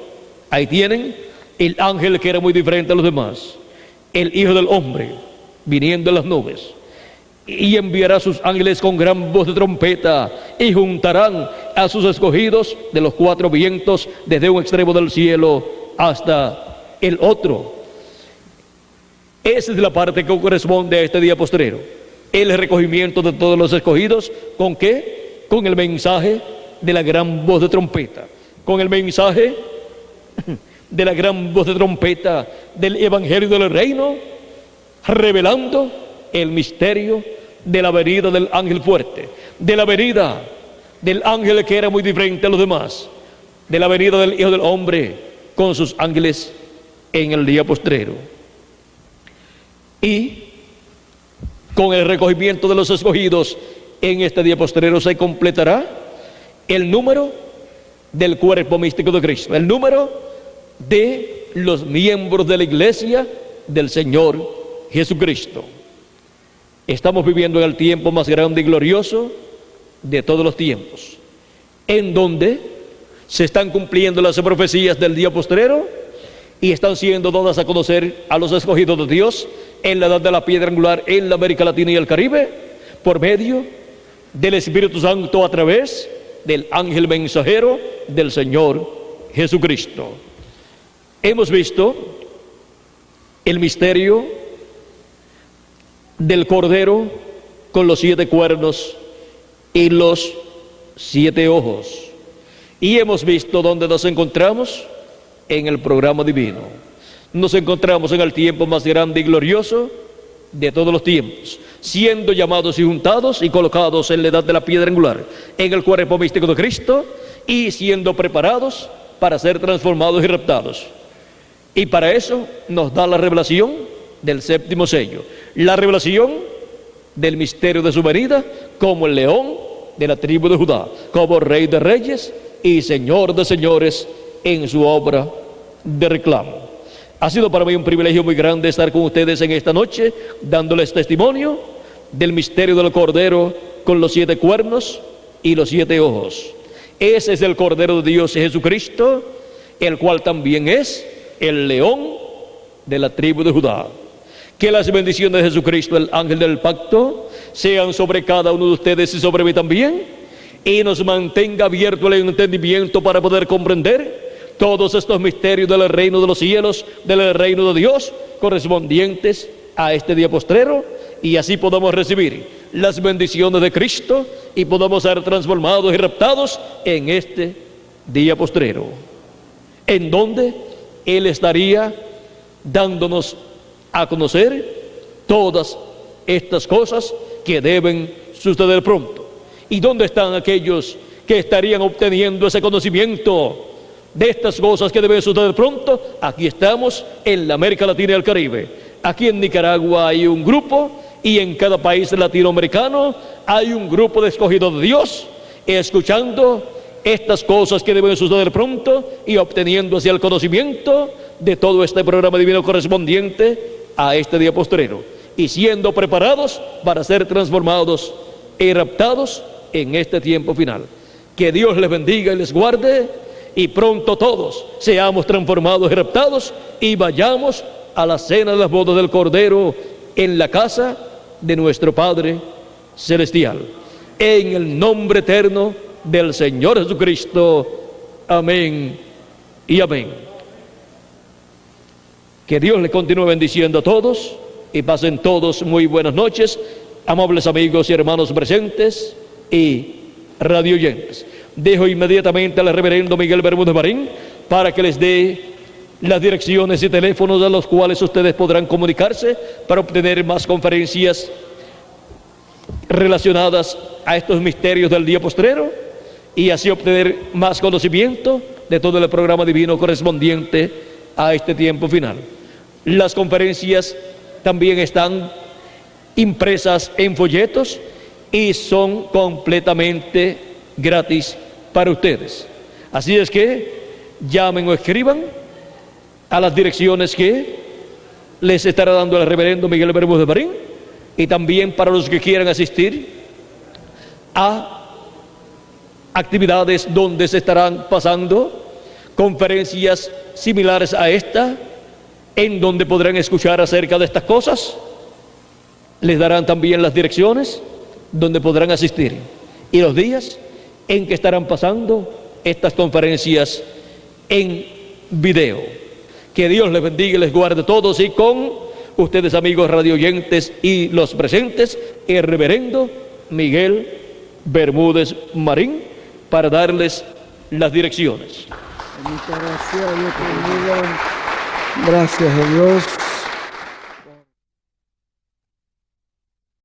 Ahí tienen el ángel que era muy diferente a los demás, el Hijo del Hombre viniendo en las nubes. Y enviará a sus ángeles con gran voz de trompeta, y juntarán a sus escogidos de los cuatro vientos, desde un extremo del cielo hasta el otro. Esa es la parte que corresponde a este día postrero, el recogimiento de todos los escogidos. ¿Con qué? Con el mensaje de la gran voz de trompeta, con el mensaje de la gran voz de trompeta del Evangelio del Reino, revelando el misterio de la venida del ángel fuerte, de la venida del ángel que era muy diferente a los demás, de la venida del Hijo del Hombre con sus ángeles en el día postrero. Y con el recogimiento de los escogidos en este día postrero se completará el número del cuerpo místico de Cristo, el número de los miembros de la iglesia del Señor Jesucristo. Estamos viviendo en el tiempo más grande y glorioso de todos los tiempos, en donde se están cumpliendo las profecías del día postrero y están siendo dadas a conocer a los escogidos de Dios en la edad de la piedra angular en la América Latina y el Caribe, por medio del Espíritu Santo, a través del ángel mensajero del Señor Jesucristo. Hemos visto el misterio del Cordero con los 7 cuernos y los 7 ojos, y hemos visto dónde nos encontramos en el programa divino. Nos encontramos en el tiempo más grande y glorioso de todos los tiempos, siendo llamados y juntados y colocados en la edad de la piedra angular, en el cuerpo místico de Cristo, y siendo preparados para ser transformados y raptados. Y para eso nos da la revelación del séptimo sello, la revelación del misterio de su venida como el león de la tribu de Judá, como Rey de reyes y Señor de señores en su obra de reclamo. Ha sido para mí un privilegio muy grande estar con ustedes en esta noche, dándoles testimonio del misterio del Cordero con los 7 cuernos y los 7 ojos. Ese es el Cordero de Dios, Jesucristo, el cual también es el león de la tribu de Judá. Que las bendiciones de Jesucristo, el ángel del pacto, sean sobre cada uno de ustedes y sobre mí también, y nos mantenga abierto el entendimiento para poder comprender todos estos misterios del reino de los cielos, del reino de Dios, correspondientes a este día postrero, y así podamos recibir las bendiciones de Cristo y podamos ser transformados y raptados en este día postrero, en donde Él estaría dándonos a conocer todas estas cosas que deben suceder pronto. ¿Y dónde están aquellos que estarían obteniendo ese conocimiento de estas cosas que deben suceder pronto? Aquí estamos en la América Latina y el Caribe. Aquí en Nicaragua hay un grupo, y en cada país latinoamericano hay un grupo de escogidos de Dios, escuchando estas cosas que deben suceder pronto y obteniendo así el conocimiento de todo este programa divino correspondiente a este día postrero y siendo preparados para ser transformados y raptados en este tiempo final. Que Dios les bendiga y les guarde, y pronto todos seamos transformados y raptados y vayamos a la cena de las bodas del Cordero en la casa de nuestro Padre Celestial. En el nombre eterno del Señor Jesucristo. Amén y amén. Que Dios les continúe bendiciendo a todos y pasen todos muy buenas noches, amables amigos y hermanos presentes y radioyentes. Dejo inmediatamente al reverendo Miguel Bermúdez Marín para que les dé las direcciones y teléfonos a los cuales ustedes podrán comunicarse para obtener más conferencias relacionadas a estos misterios del día postrero y así obtener más conocimiento de todo el programa divino correspondiente a este tiempo final. Las conferencias también están impresas en folletos y son completamente gratis para ustedes. Así es que llamen o escriban a las direcciones que les estará dando el reverendo Miguel Bermúdez Marín, y también para los que quieran asistir a actividades donde se estarán pasando conferencias similares a esta, en donde podrán escuchar acerca de estas cosas. Les darán también las direcciones donde podrán asistir y los días en que estarán pasando estas conferencias en video. Que Dios les bendiga y les guarde a todos, y con ustedes, amigos radioyentes y los presentes, el reverendo Miguel Bermúdez Marín, para darles las direcciones. Muchas gracias, Dios te bendiga. Gracias a Dios.